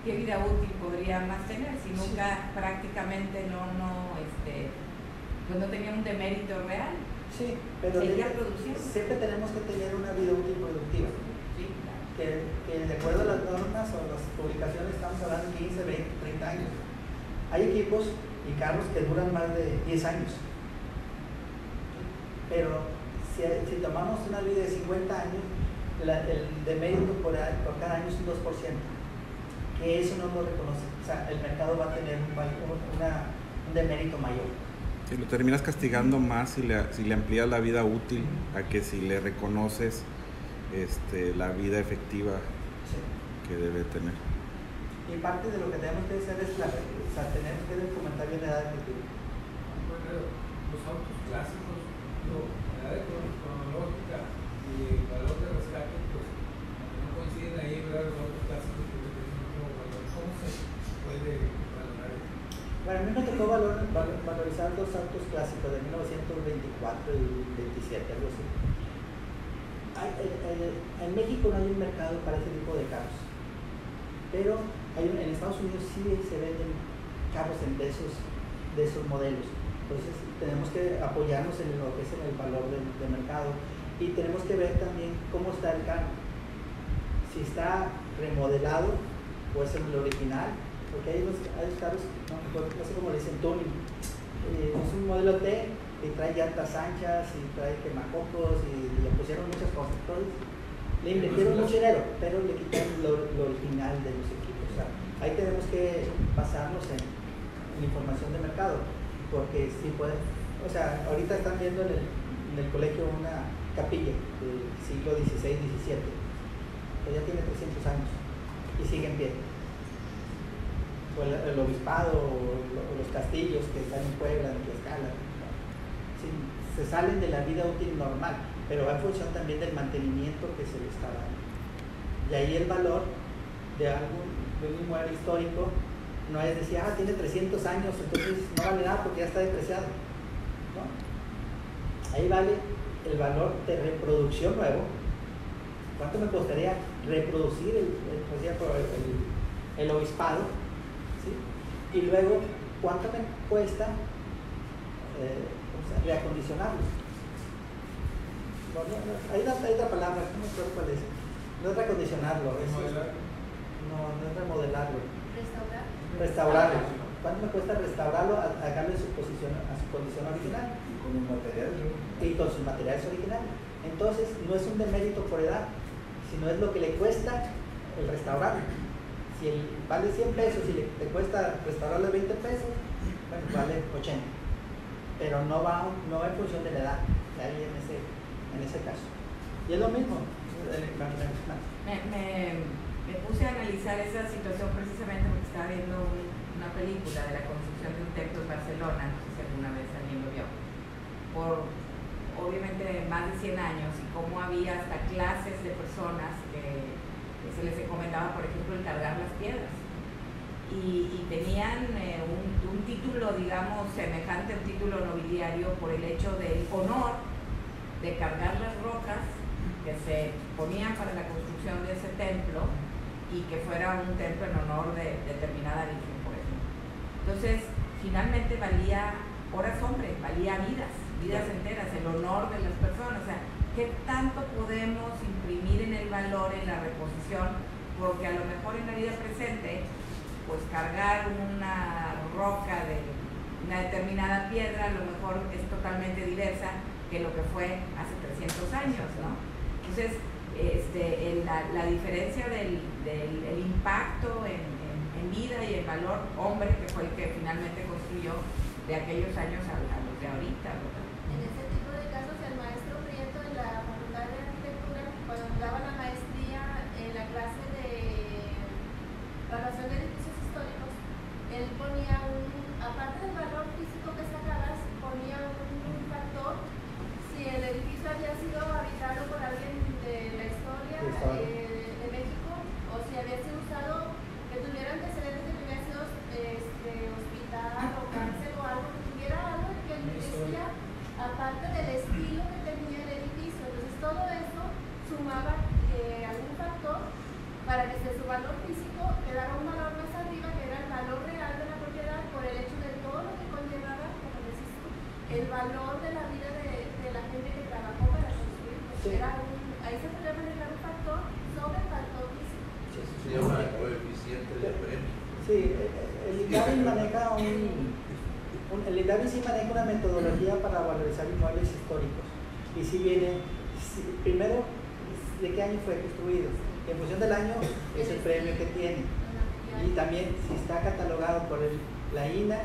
¿qué vida útil podría más tener si nunca prácticamente pues no tenía un demérito real? Sí, pero siempre tenemos que tener una vida útil productiva. Sí, claro. Que de acuerdo a las normas o las publicaciones estamos hablando de 15, 20, 30 años. Hay equipos y carros que duran más de 10 años. Pero si tomamos una vida de 50 años, el demérito por cada año es un 2%. Que eso no lo reconoce. O sea, el mercado va a tener un demérito mayor. Si lo terminas castigando más si le amplías la vida útil a que si le reconoces la vida efectiva que debe tener. Y parte de lo que tenemos que hacer es tenemos que documentar bien la edad efectiva. Bueno, los autos clásicos, la edad cronológica y el valor de rescate, pues no coinciden ahí, ¿verdad? Los autos clásicos, ¿cómo se puede valorar eso? Bueno, a mí me tocó valorizar dos autos clásicos de 1924 y 27, algo así. En México no hay un mercado para ese tipo de carros, pero en Estados Unidos sí se venden carros de esos modelos. Entonces tenemos que apoyarnos en lo que es el valor del mercado y tenemos que ver también cómo está el carro, si está remodelado o es el original. Porque hay carros, no sé cómo le dicen, tuning. Es un modelo T y trae llantas anchas y trae quemacocos y le pusieron muchas cosas. Entonces, le invirtieron mucho dinero, pero le quitaron lo original de los equipos. O sea, ahí tenemos que basarnos en información de mercado, porque sí pueden. O sea, ahorita están viendo en el colegio una capilla del siglo XVI, XVII, que ya tiene 300 años y sigue en pie. O el obispado o los castillos que están en Puebla, en Tlaxcala. Sí, se salen de la vida útil normal, pero va en función también del mantenimiento que se le está dando. Y ahí el valor de un inmueble histórico no es decir, tiene 300 años, entonces no vale nada porque ya está depreciado. ¿No? Ahí vale el valor de reproducción nuevo. ¿Cuánto me costaría reproducir el obispado? ¿Sí? Y luego, ¿cuánto me cuesta reacondicionarlo? Hay otra palabra, no me acuerdo cuál es. No es reacondicionarlo, no es remodelarlo. Restaurarlo. ¿Cuánto me cuesta restaurarlo a darle a su condición original? Y con los materiales. Y con sus materiales originales. Entonces, no es un demérito por edad, sino es lo que le cuesta el restaurarlo. Si vale 100 pesos y te cuesta restaurarlo 20 pesos, bueno, vale 80. Pero no va en función de la edad, ahí en ese caso. Y es lo mismo. Me puse a analizar esa situación precisamente porque estaba viendo una película de la construcción de un templo en Barcelona, no sé si alguna vez alguien lo vio. por obviamente más de 100 años y cómo había hasta clases de personas que se les encomendaba, por ejemplo, el cargar las piedras. Y tenían un título, digamos, semejante a un título nobiliario por el hecho del honor de cargar las rocas que se ponían para la construcción de ese templo y que fuera un templo en honor de determinada virgen, por ejemplo. Entonces, finalmente valía horas hombre, valía vidas enteras, el honor de las personas. O sea, ¿qué tanto podemos imprimir en el valor, en la reposición? Porque a lo mejor en la vida presente, pues cargar una roca de una determinada piedra a lo mejor es totalmente diversa que lo que fue hace 300 años, ¿no? Entonces, la diferencia del impacto en vida y en valor hombre, que fue el que finalmente construyó de aquellos años a los de ahorita, ¿verdad? En ese tipo de casos, el maestro Prieto en la Facultad de Arquitectura, cuando daba la maestría en la clase de evaluación de edificios históricos, él ponía aparte del valor físico que sacabas, ponía un factor si el edificio había sido habitado por alguien de la historia de México, o si había sido usado, que tuviera antecedentes de que había sido hospital o cárcel o algo, que tuviera algo que decía, aparte del estilo que tenía el edificio. Entonces todo eso sumaba algún factor para que su valor físico quedara un valor más arriba, que era el valor real de la propiedad, por el hecho de todo lo que conllevaba, como decís tú, el valor de la vida de la gente que trabajó para construir. Sí. Ahí se podía manejar un factor sobre el factor físico. Se llama el coeficiente de premio. Sí, el INDAVI maneja el INDAVI sí maneja una metodología para valorizar inmuebles históricos. Y si viene, primero, de qué año fue construido. En función del año es el premio que tiene. Y también si está catalogado por la INA,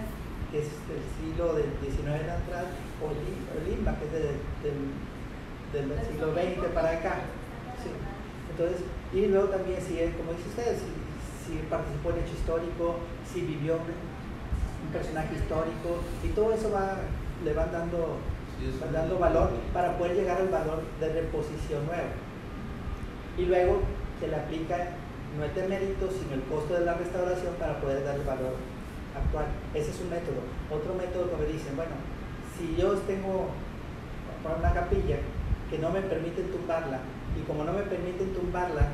que es del siglo del XIX atrás, o el INBA, que es del siglo XX para acá. Sí. Entonces, y luego también, si, como dice usted, si participó en hecho histórico, si vivió un personaje histórico, y todo eso le van dando valor para poder llegar al valor de reposición nuevo. Y luego se le aplica no el de mérito, sino el costo de la restauración para poder dar el valor actual. Ese es un método. Otro método que me dicen, bueno, si yo tengo una capilla que no me permiten tumbarla, y como no me permiten tumbarla,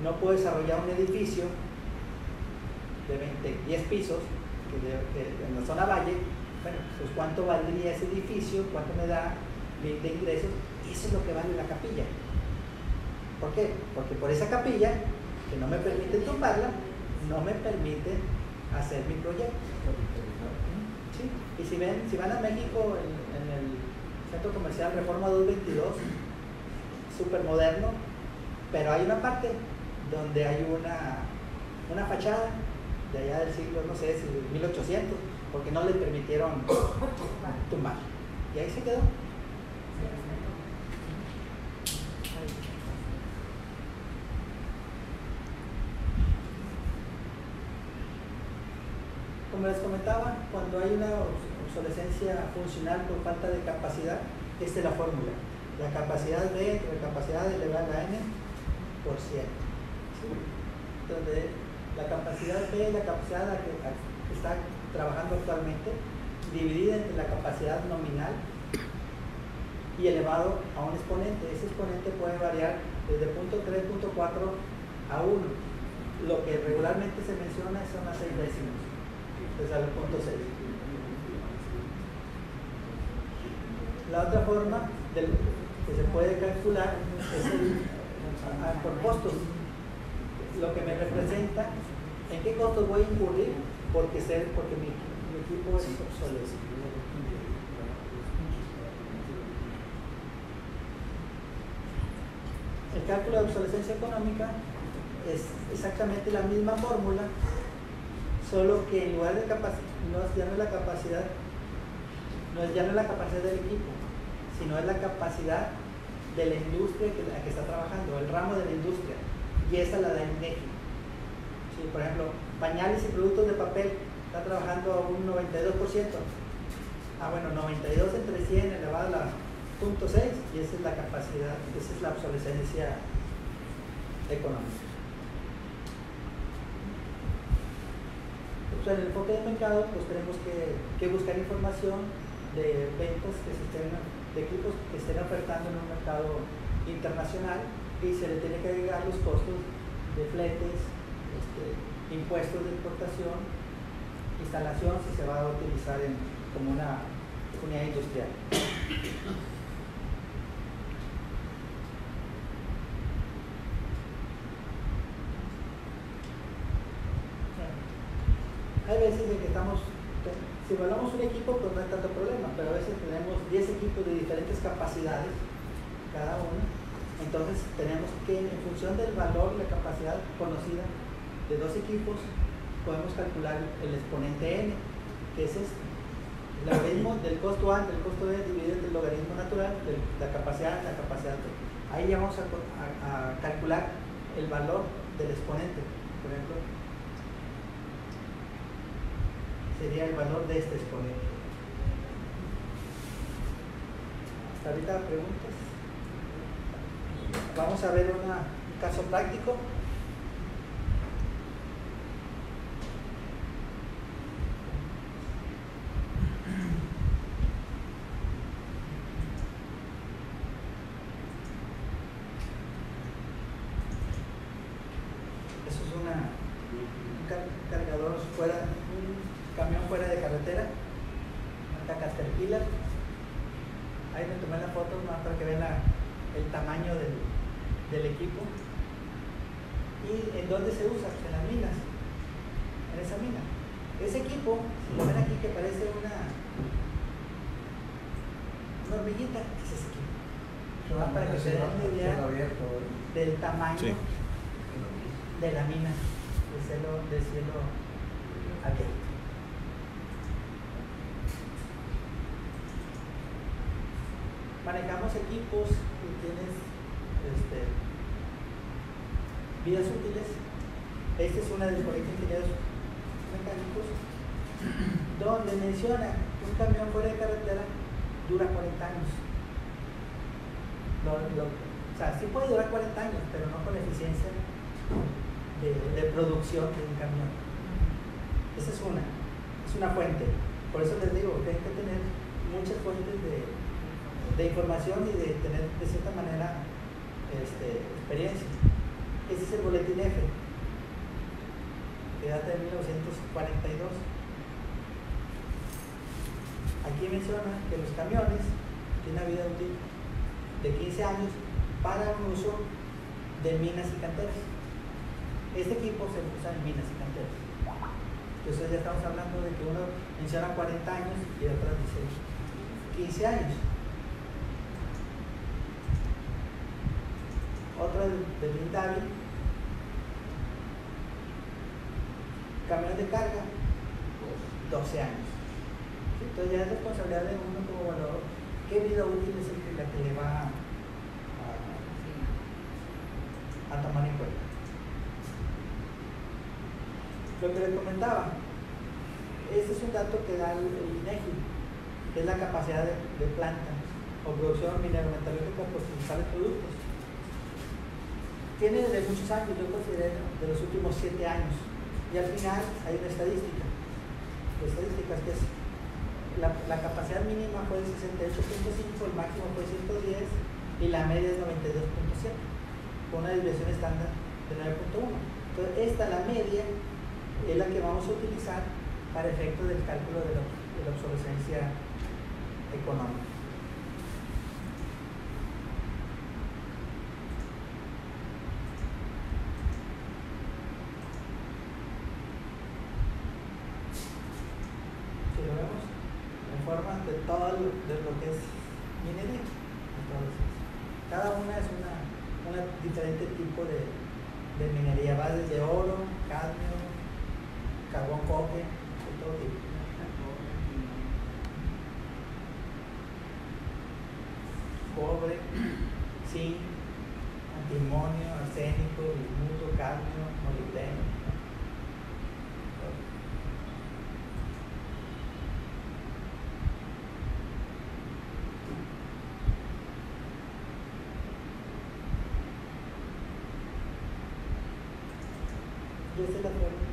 no puedo desarrollar un edificio de 10 pisos en la zona valle, bueno, pues cuánto valdría ese edificio, cuánto me da de ingresos, eso es lo que vale la capilla. ¿Por qué? Porque por esa capilla, que no me permite tumbarla, no me permite hacer mi proyecto. ¿Sí? Y si van a México, en el Centro Comercial Reforma 222, súper moderno, pero hay una parte donde hay una fachada de allá del siglo, no sé, 1800, porque no le permitieron tumbar. Y ahí se quedó. Como les comentaba, cuando hay una obsolescencia funcional por falta de capacidad, esta es la fórmula. La capacidad B entre la capacidad elevada a N por 100. ¿Sí? Donde la capacidad B es la capacidad a la que está trabajando actualmente, dividida entre la capacidad nominal y elevado a un exponente. Ese exponente puede variar desde 0.3, 0.4 a 1. Lo que regularmente se menciona son las 6 décimas. Entonces al 0.6. La otra forma que se puede calcular es por costos. Lo que me representa en qué costos voy a incurrir porque mi equipo es obsoleto. El cálculo de obsolescencia económica es exactamente la misma fórmula, solo que en lugar de ya no es la capacidad del equipo, sino es la capacidad de la industria que está trabajando, el ramo de la industria, y esa la da INEGI. Sí, por ejemplo, pañales y productos de papel está trabajando a un 92%, bueno, 92 entre 100 elevado a la 0.6, y esa es la capacidad, esa es la obsolescencia económica. Pues en el enfoque de mercado, pues tenemos que buscar información de ventas de equipos que estén ofertando en un mercado internacional, y se le tiene que agregar los costos de fletes, impuestos de exportación, instalación si se va a utilizar como una unidad industrial. Hay veces en que si evaluamos un equipo, pues no hay tanto problema, pero a veces tenemos 10 equipos de diferentes capacidades, cada uno. Entonces tenemos que, en función del valor y la capacidad conocida de dos equipos, podemos calcular el exponente n, que es este. El logaritmo del costo A del costo B dividido entre el logaritmo natural de la capacidad A y la capacidad B. Ahí ya vamos a calcular el valor del exponente. Por ejemplo, sería el valor de este exponente. Hasta ahorita preguntas. Vamos a ver un caso práctico. Eso es un cargador fuera, un camión fuera de carretera, marca Caterpillar. Ahí me tomé la foto más para que vean el tamaño del equipo. ¿Y en dónde se usa? En las minas, en esa mina. Ese equipo, si lo ven aquí que parece una hormiguita, es ese equipo. Para que se den una idea del tamaño, sí, de la mina del cielo abierto. Manejamos equipos que tienen vidas útiles. Esta es una del Colegio de Ingenieros Mecánicos, donde menciona que un camión fuera de carretera dura 40 años. O sea, sí puede durar 40 años, pero no con eficiencia de producción de un camión. Esa es una fuente. Por eso les digo que hay que tener muchas fuentes de información y de tener de cierta manera experiencia. Este es el boletín F, que data de 1942. Aquí menciona que los camiones tienen una vida útil de 15 años para un uso de minas y canteras. Este equipo se usa en minas y canteras. Entonces ya estamos hablando de que uno menciona 40 años y otro dice 15 años. Otra del Indavi, camión de carga, 12 años. Entonces ya es responsabilidad de uno como evaluador qué vida útil es la que le va a tomar en cuenta. Lo que les comentaba, este es un dato que da el INEGI, que es la capacidad de planta o producción minero-metalúrgica por principales productos. Tiene desde muchos años, yo considero de los últimos 7 años, y al final hay una estadística. La estadística es que la capacidad mínima fue de 68.5, el máximo fue 110 y la media es 92.7, con una desviación estándar de 9.1. Entonces la media, es la que vamos a utilizar para efectos del cálculo de la obsolescencia económica. Si lo vemos en forma de todo lo que es minería. Entonces, cada una es una diferente tipo de minería. Va desde oro, cadmio, carbón, coque, de todo tipo. Cobre, zinc, antimonio, arsénico, bismuto, cadmio, molibdeno. Y esta es la forma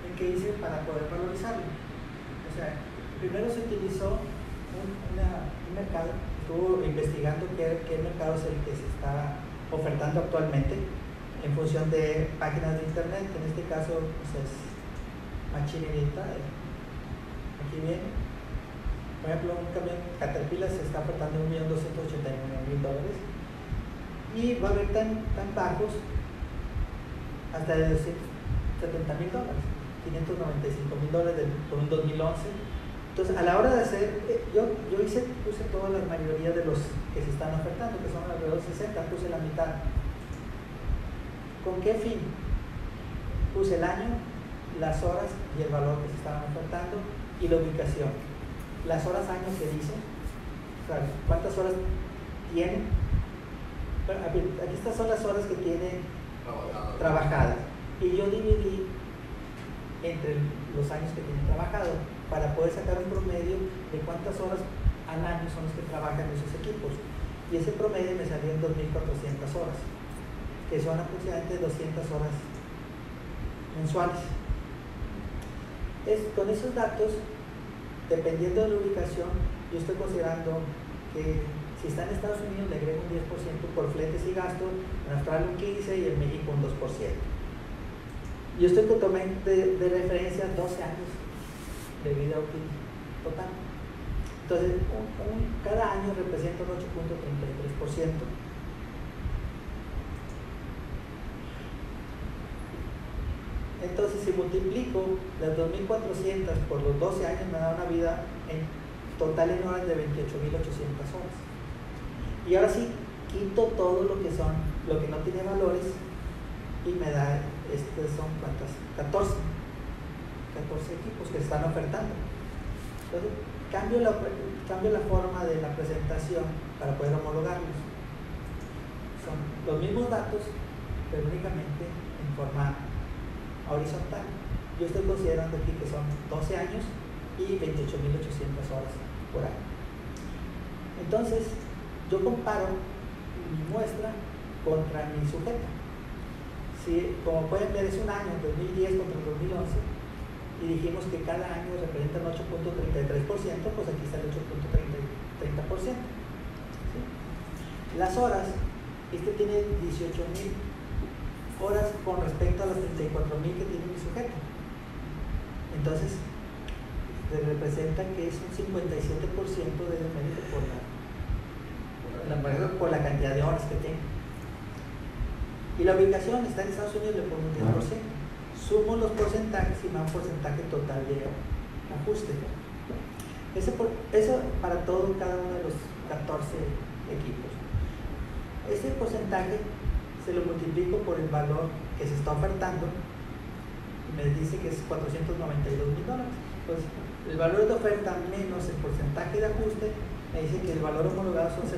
en que hice para poder valorizarlo. O sea, primero se utilizó un mercado, estuvo investigando qué mercado es el que se está ofertando actualmente en función de páginas de internet, que en este caso pues, es Machinery Trader. Aquí viene, por ejemplo, un camión Caterpillar se está ofertando $1.289.000 y va a haber tan bajos hasta de $270.000, $595.000 por un 2011. Entonces, a la hora de hacer, puse toda la mayoría de los que se están ofertando, que son alrededor de 60, puse la mitad. ¿Con qué fin? Puse el año, las horas y el valor que se estaban ofertando y la ubicación. Las horas año que dice, ¿cuántas horas tienen? Aquí estas son las horas que tienen trabajadas. Y yo dividí entre los años que tienen trabajado para poder sacar un promedio de cuántas horas al año son los que trabajan esos equipos. Y ese promedio me salió en 2.400 horas, que son aproximadamente 200 horas mensuales. Con esos datos, dependiendo de la ubicación, yo estoy considerando que si está en Estados Unidos le agrego un 10% por fletes y gastos, en Australia un 15% y en México un 2%. Yo estoy totalmente de referencia 12 años de vida útil total. Entonces, cada año representa un 8.33%. Entonces, si multiplico las 2.400 por los 12 años, me da una vida en total en horas de 28.800 horas. Y ahora sí, quito todo lo que no tiene valores y me da, son ¿cuántas? 14 equipos que están ofertando. Entonces, cambio la forma de la presentación para poder homologarlos. Son los mismos datos, pero únicamente en forma horizontal. Yo estoy considerando aquí que son 12 años y 28.800 horas por año. Entonces, yo comparo mi muestra contra mi sujeto. Si, como pueden ver, es un año, 2010 contra 2011, y dijimos que cada año representa un 8.33%, pues aquí está el 8.30%. ¿Sí? Las horas, tiene 18.000 horas con respecto a las 34.000 que tiene mi sujeto. Entonces, representa que es un 57% de mérito por la cantidad de horas que tiene. Y la ubicación está en Estados Unidos, le pongo un 10%. Sumo los porcentajes y me da un porcentaje total de ajuste. Eso para cada uno de los 14 equipos. Ese porcentaje se lo multiplico por el valor que se está ofertando y me dice que es $492.000. Pues el valor de oferta menos el porcentaje de ajuste me dice que el valor homologado son $796.000.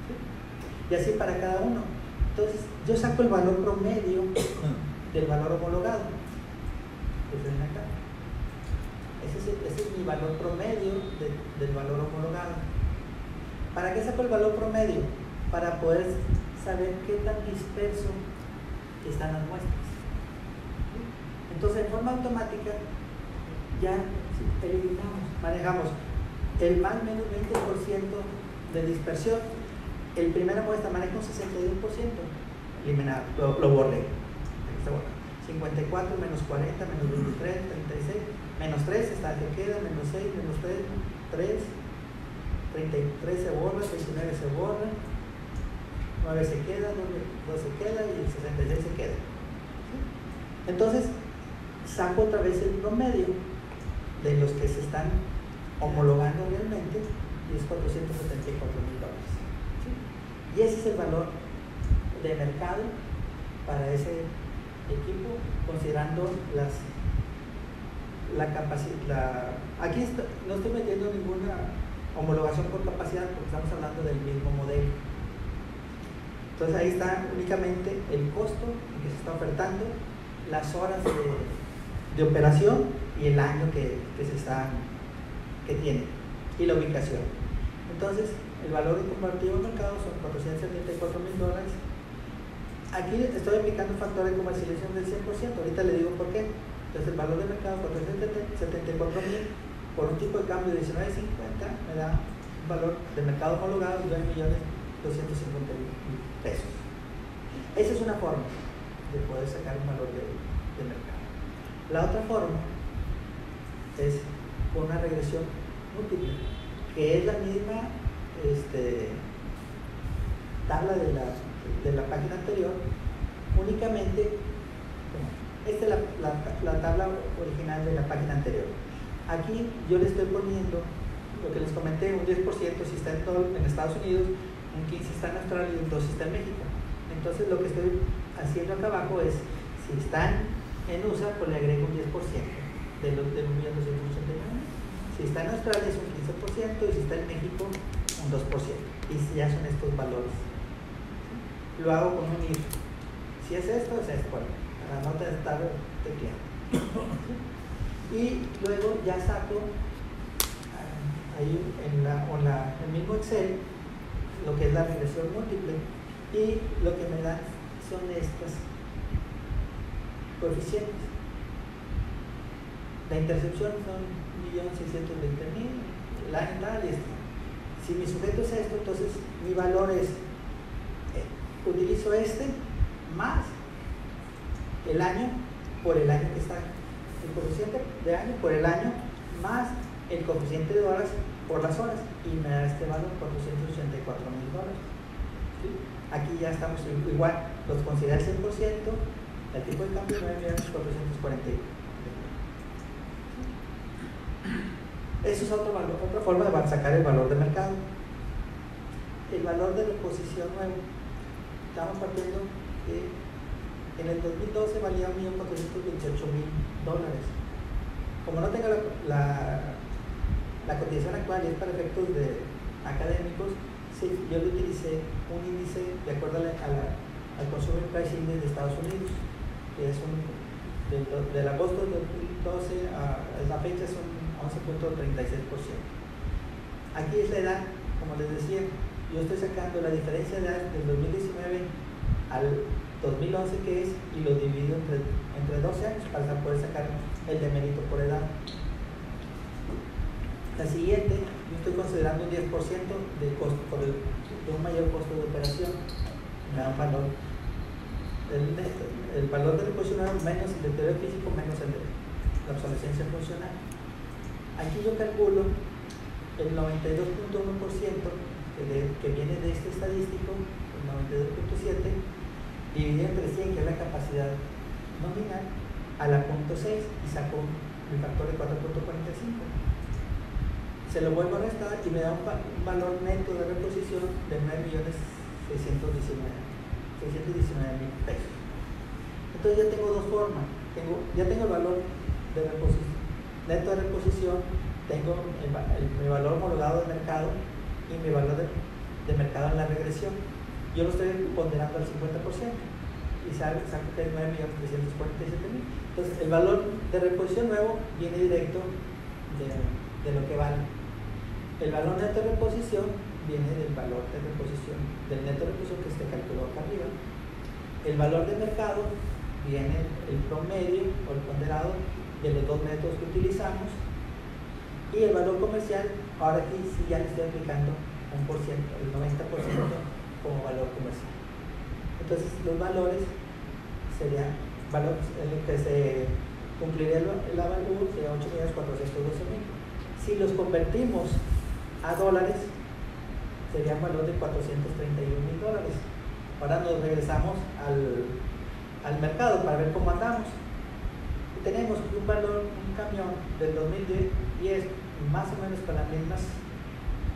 ¿Sí? Y así para cada uno. Entonces yo saco el valor promedio del valor homologado. Pues ven acá. Ese es mi valor promedio del valor homologado. ¿Para qué saco el valor promedio? Para poder saber qué tan disperso están las muestras. Entonces, en forma automática, ya manejamos el más menos 20% de dispersión. El primera muestra maneja un 61%, eliminado, lo borré. 54, menos 40, menos 23, 36, menos 3 está el que queda, menos 6, menos 3, 33 se borra, 39 se borra, 9 se queda, 2 se queda y el 66 se queda. Entonces, saco otra vez el promedio de los que se están homologando realmente y es $474.000. ¿Sí? Y ese es el valor de mercado para ese equipo, considerando la capacidad. Aquí no estoy metiendo ninguna homologación por capacidad porque estamos hablando del mismo modelo. Entonces ahí está únicamente el costo que se está ofertando, las horas de operación y el año que tiene y la ubicación. Entonces el valor de comparativo de mercado son $474.000 Aquí estoy aplicando un factor de comercialización del 100%, ahorita le digo por qué. Entonces el valor de mercado 474,000 por un tipo de cambio de 19.50 me da un valor de mercado homologado de 2.250.000 pesos. Esa es una forma de poder sacar un valor de mercado. La otra forma es con una regresión múltiple, que es la misma tabla de la página anterior, únicamente, esta es la tabla original de la página anterior. Aquí yo le estoy poniendo lo que les comenté, un 10% si está en Estados Unidos, un 15% si está en Australia y un 2% si está en México. Entonces lo que estoy haciendo acá abajo es, si están en USA, pues le agrego un 10% de los 1.289. Si está en Australia es un 15% y si está en México un 2%. Y ya son estos valores. Lo hago con un if. Si es esto, es esto. Para no estar tecleando. Y luego ya saco ahí en el mismo Excel lo que es la regresión múltiple y lo que me dan son estas coeficientes. La intercepción son 1.620.000, la tal y esto. Si mi sujeto es esto, entonces mi valor es utilizo más el año por el año que está, el coeficiente de año por el año más el coeficiente de horas por las horas y me da este valor, $484,000. ¿Sí? Aquí ya estamos igual, los considera el 100%, el tipo de cambio 9.440.000. Eso es otra forma de sacar el valor de mercado. El valor de reposición nuevo. Estamos partiendo que en el 2012 valía $1.428.000. Como no tengo la cotización actual y es para efectos académicos, sí, yo le utilicé un índice de acuerdo al Consumer Price Index de Estados Unidos, que es del agosto del 2012 a la fecha es un 11.36%. Aquí es la edad, como les decía, yo estoy sacando la diferencia de edad del 2019 al 2011 que es y lo divido entre 12 años para poder sacar el demérito por edad. La siguiente, yo estoy considerando un 10% de costo de un mayor costo de operación. Me da un valor. El valor de reposición menos el deterioro físico menos el de la obsolescencia funcional. Aquí yo calculo el 92.1% que viene de este estadístico, el 92.7, dividido entre 100, que es la capacidad nominal, a la 0.6 y saco mi factor de 4.45. Se lo vuelvo a restar y me da un valor neto de reposición de 9.619.000 pesos. Entonces ya tengo dos formas. Ya tengo el valor de reposición, neto de reposición, tengo mi valor homologado de mercado y mi valor de mercado en la regresión. Yo lo estoy ponderando al 50% y saco que es 9.347.000. Entonces el valor de reposición nuevo viene directo de lo que vale. El valor neto de reposición viene del valor de reposición, del neto de reposición que se calculó acá arriba. El valor de mercado viene el promedio o el ponderado de los dos métodos que utilizamos. Y el valor comercial, ahora aquí sí ya le estoy aplicando el 90% como valor comercial. Entonces los valores serían, en lo que se cumpliría el avalúo sería 8.412.000. Si los convertimos a dólares, sería un valor de $431.000. Ahora nos regresamos al mercado para ver cómo andamos. Y tenemos un camión del 2010, más o menos con las mismas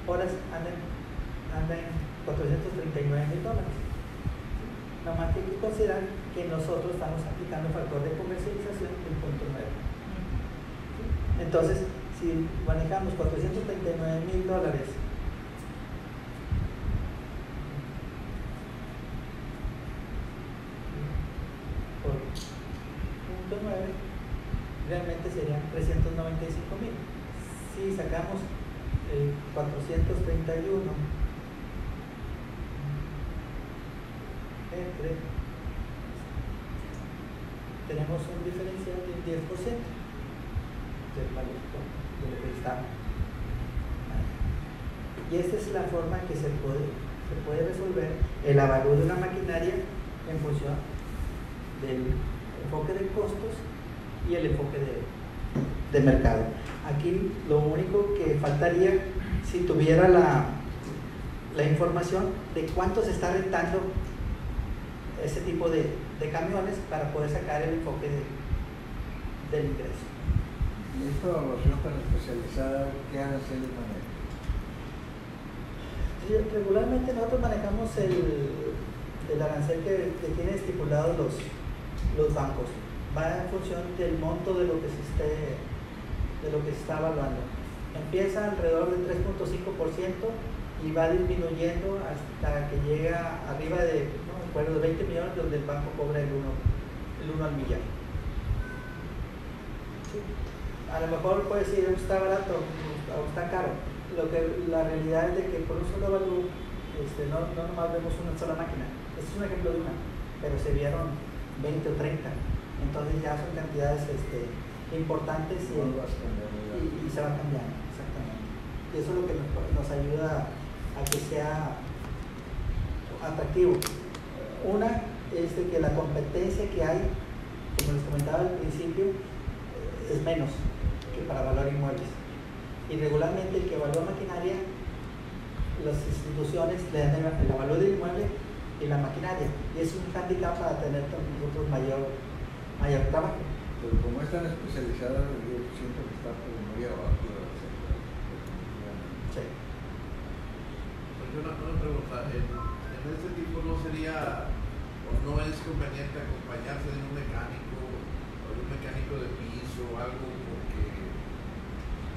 horas, anda en $439.000. Nada más que hay que considerar que nosotros estamos aplicando el factor de comercialización del 0.9. Entonces, si manejamos $439.000 por 0.9, realmente serían 395.000. Si sacamos el 431 entre un diferencial del 10% del valor de lo que está. Y esta es la forma que se puede resolver el avalúo de una maquinaria en función del enfoque de costos y el enfoque de mercado. Aquí lo único que faltaría, si tuviera la información de cuánto se está rentando ese tipo de camiones para poder sacar el enfoque del ingreso. ¿Y esta evaluación tan especializada qué arancel maneja? Sí, regularmente nosotros manejamos el arancel que tienen estipulados los bancos. Va en función del monto de lo que se está evaluando. Empieza alrededor del 3.5% y va disminuyendo hasta que llega arriba de, no me acuerdo, de 20 millones, donde el banco cobra el 1 al millón. Sí. A lo mejor puede decir, está barato o está caro. La realidad es de que por un solo avalúo no nomás vemos una sola máquina. Este es un ejemplo de una, pero se vieron 20 o 30. Entonces ya son cantidades importantes y se van cambiando, exactamente. Y eso es lo que nos ayuda a que sea atractivo. Una es de que la competencia que hay, como les comentaba al principio, es menos que para evaluar inmuebles. Y regularmente el que evalúa maquinaria, las instituciones le dan el avalúo del inmueble y la maquinaria. Y es un hándicap para tener nosotros mayor trabajo. Pero como es tan especializada, yo siento que está muy abajo de la sector. Sí. Pues una pregunta, en este tipo no sería o no es conveniente acompañarse de un mecánico o de un mecánico de piso o algo, porque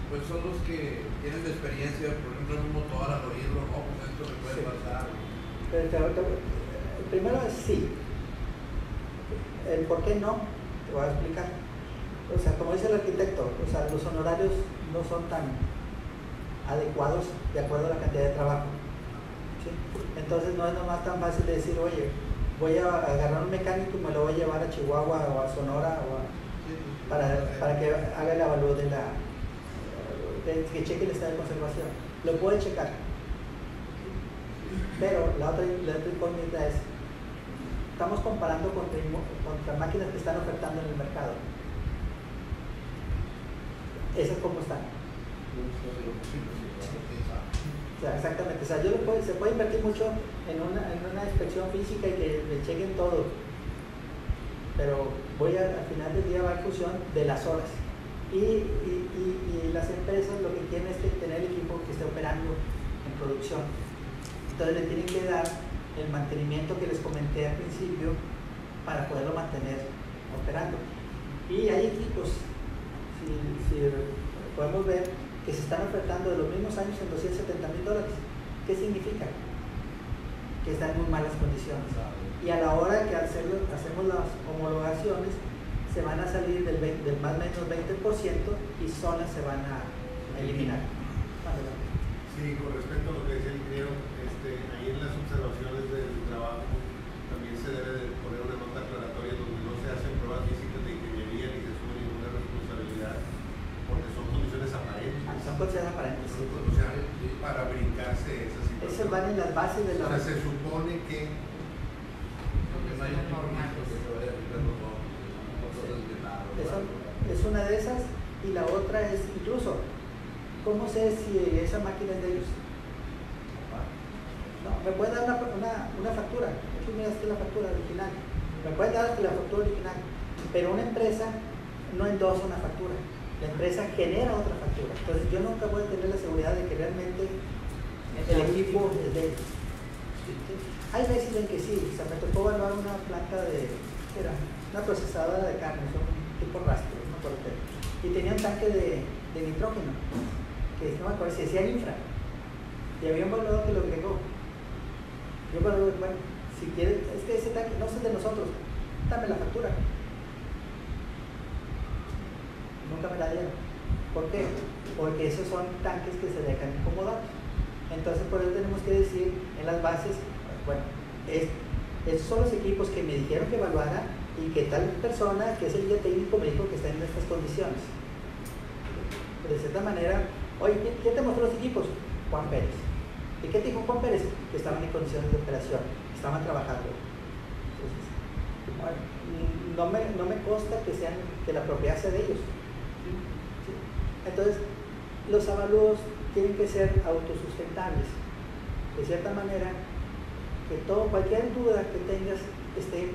pues son los que tienen la experiencia, por ejemplo en un motor al oírlo, no, pues esto me puede pasar. Primero es sí. El por qué no, te voy a explicar. O sea, como dice el arquitecto, o sea, los honorarios no son tan adecuados de acuerdo a la cantidad de trabajo. ¿Sí? Entonces no es nomás tan fácil de decir, oye, voy a agarrar un mecánico y me lo voy a llevar a Chihuahua o a Sonora para que haga el avalúo que cheque el estado de conservación. Lo puede checar. Pero la otra incógnita es, estamos comparando contra máquinas que están ofertando en el mercado. ¿Esas cómo están? O sea, exactamente. O sea, se puede invertir mucho en una inspección física y que le chequen todo. Pero al final del día va en función de las horas. Y las empresas lo que quieren es tener el equipo que esté operando en producción. Entonces le tienen que dar el mantenimiento que les comenté al principio para poderlo mantener operando. Y hay equipos, si podemos ver, que se están ofertando de los mismos años en $270,000. ¿Qué significa? Que están en muy malas condiciones. Y a la hora que hacemos las homologaciones, se van a salir del más o menos 20% y zonas se van a eliminar. Sí, con respecto a lo que decía el ingeniero, ahí en las observaciones del trabajo también se debe de poner una nota aclaratoria donde no se hacen pruebas físicas de ingeniería ni se sube ninguna responsabilidad porque son condiciones aparentes. Son condiciones aparentes. O sea, para brincarse esa situación. Esas van en las bases de la... O sea, se supone que... Porque no hay un normal que se vaya a aplicar los motores de lado. Es una de esas, y la otra es incluso, ¿cómo sé si esa máquina es de ellos? No, me pueden dar una factura. Aquí mira, esta es la factura original. Me pueden dar la factura original, pero una empresa no endosa una factura. La empresa genera otra factura. Entonces yo nunca voy a tener la seguridad de que realmente el equipo es de ellos. Hay veces en que sí, o sea, me tocó evaluar una planta una procesadora de carne, son tipo rastro, no por qué. Y tenía un tanque de nitrógeno, que no me acuerdo si decía infra. Y había un evaluador que lo agregó. Yo, bueno, si quieres, es que ese tanque no es de nosotros, dame la factura. Nunca me la dieron. ¿Por qué? Porque esos son tanques que se dejan incomodados. Entonces, por eso tenemos que decir en las bases, bueno, estos son los equipos que me dijeron que evaluara y que tal persona, que es el guía técnico, me dijo que está en estas condiciones. De cierta manera, oye, ¿quién te mostró los equipos? Juan Pérez. ¿Y qué te dijo Juan Pérez? Que estaban en condiciones de operación, estaban trabajando. Entonces, bueno, no me consta que la propiedad sea de ellos. ¿Sí? Entonces, los avalúos tienen que ser autosustentables. De cierta manera, que cualquier duda que tengas esté,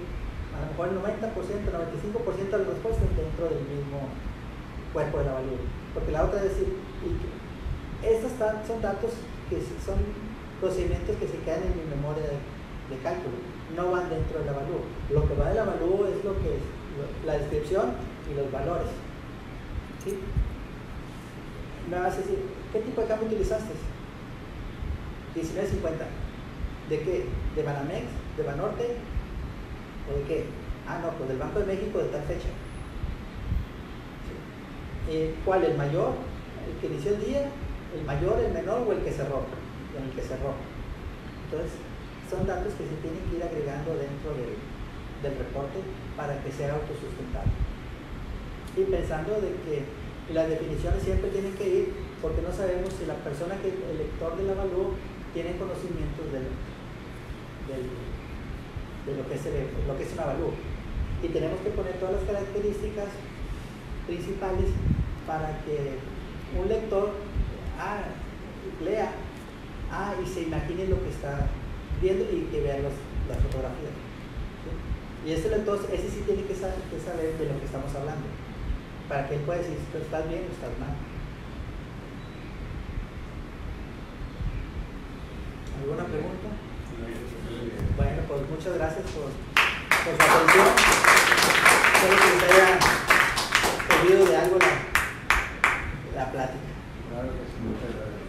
a lo mejor el 90%, 95% de las respuestas dentro del mismo cuerpo del avalúo. Porque la otra es decir, estos son datos que son procedimientos que se quedan en mi memoria de cálculo, no van dentro del avalúo. Lo que va del avalúo es lo que es la descripción y los valores. ¿Sí? Me vas a decir, ¿qué tipo de cambio utilizaste? 19.50. ¿De qué? ¿De Banamex? ¿De Banorte? ¿O de qué? No, pues del Banco de México de tal fecha. ¿Sí? ¿Cuál? ¿El mayor? ¿El que inició el día? ¿El mayor, el menor o el que cerró? En el que cerró. Entonces, son datos que se tienen que ir agregando dentro del reporte para que sea autosustentable. Y pensando de que las definiciones siempre tienen que ir, porque no sabemos si la persona el lector del avalúo tiene conocimientos de lo que es un avalúo. Y tenemos que poner todas las características principales para que un lector lea y se imagine lo que está viendo y que vea las fotografías. ¿Sí? Y ese lector, ese sí tiene que saber de lo que estamos hablando, para que él pueda decir si estás bien o estás mal. ¿Alguna pregunta? Bueno, pues muchas gracias por su atención. Espero que les haya servido de algo la plática. Claro que sí, muchas gracias.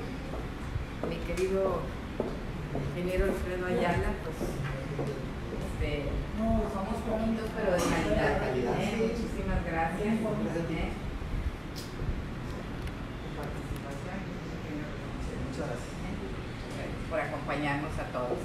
Mi querido ingeniero Alfredo Ayala, pues somos poquitos pero de calidad. Muchísimas gracias por tu participación. Muchas gracias. Por acompañarnos a todos.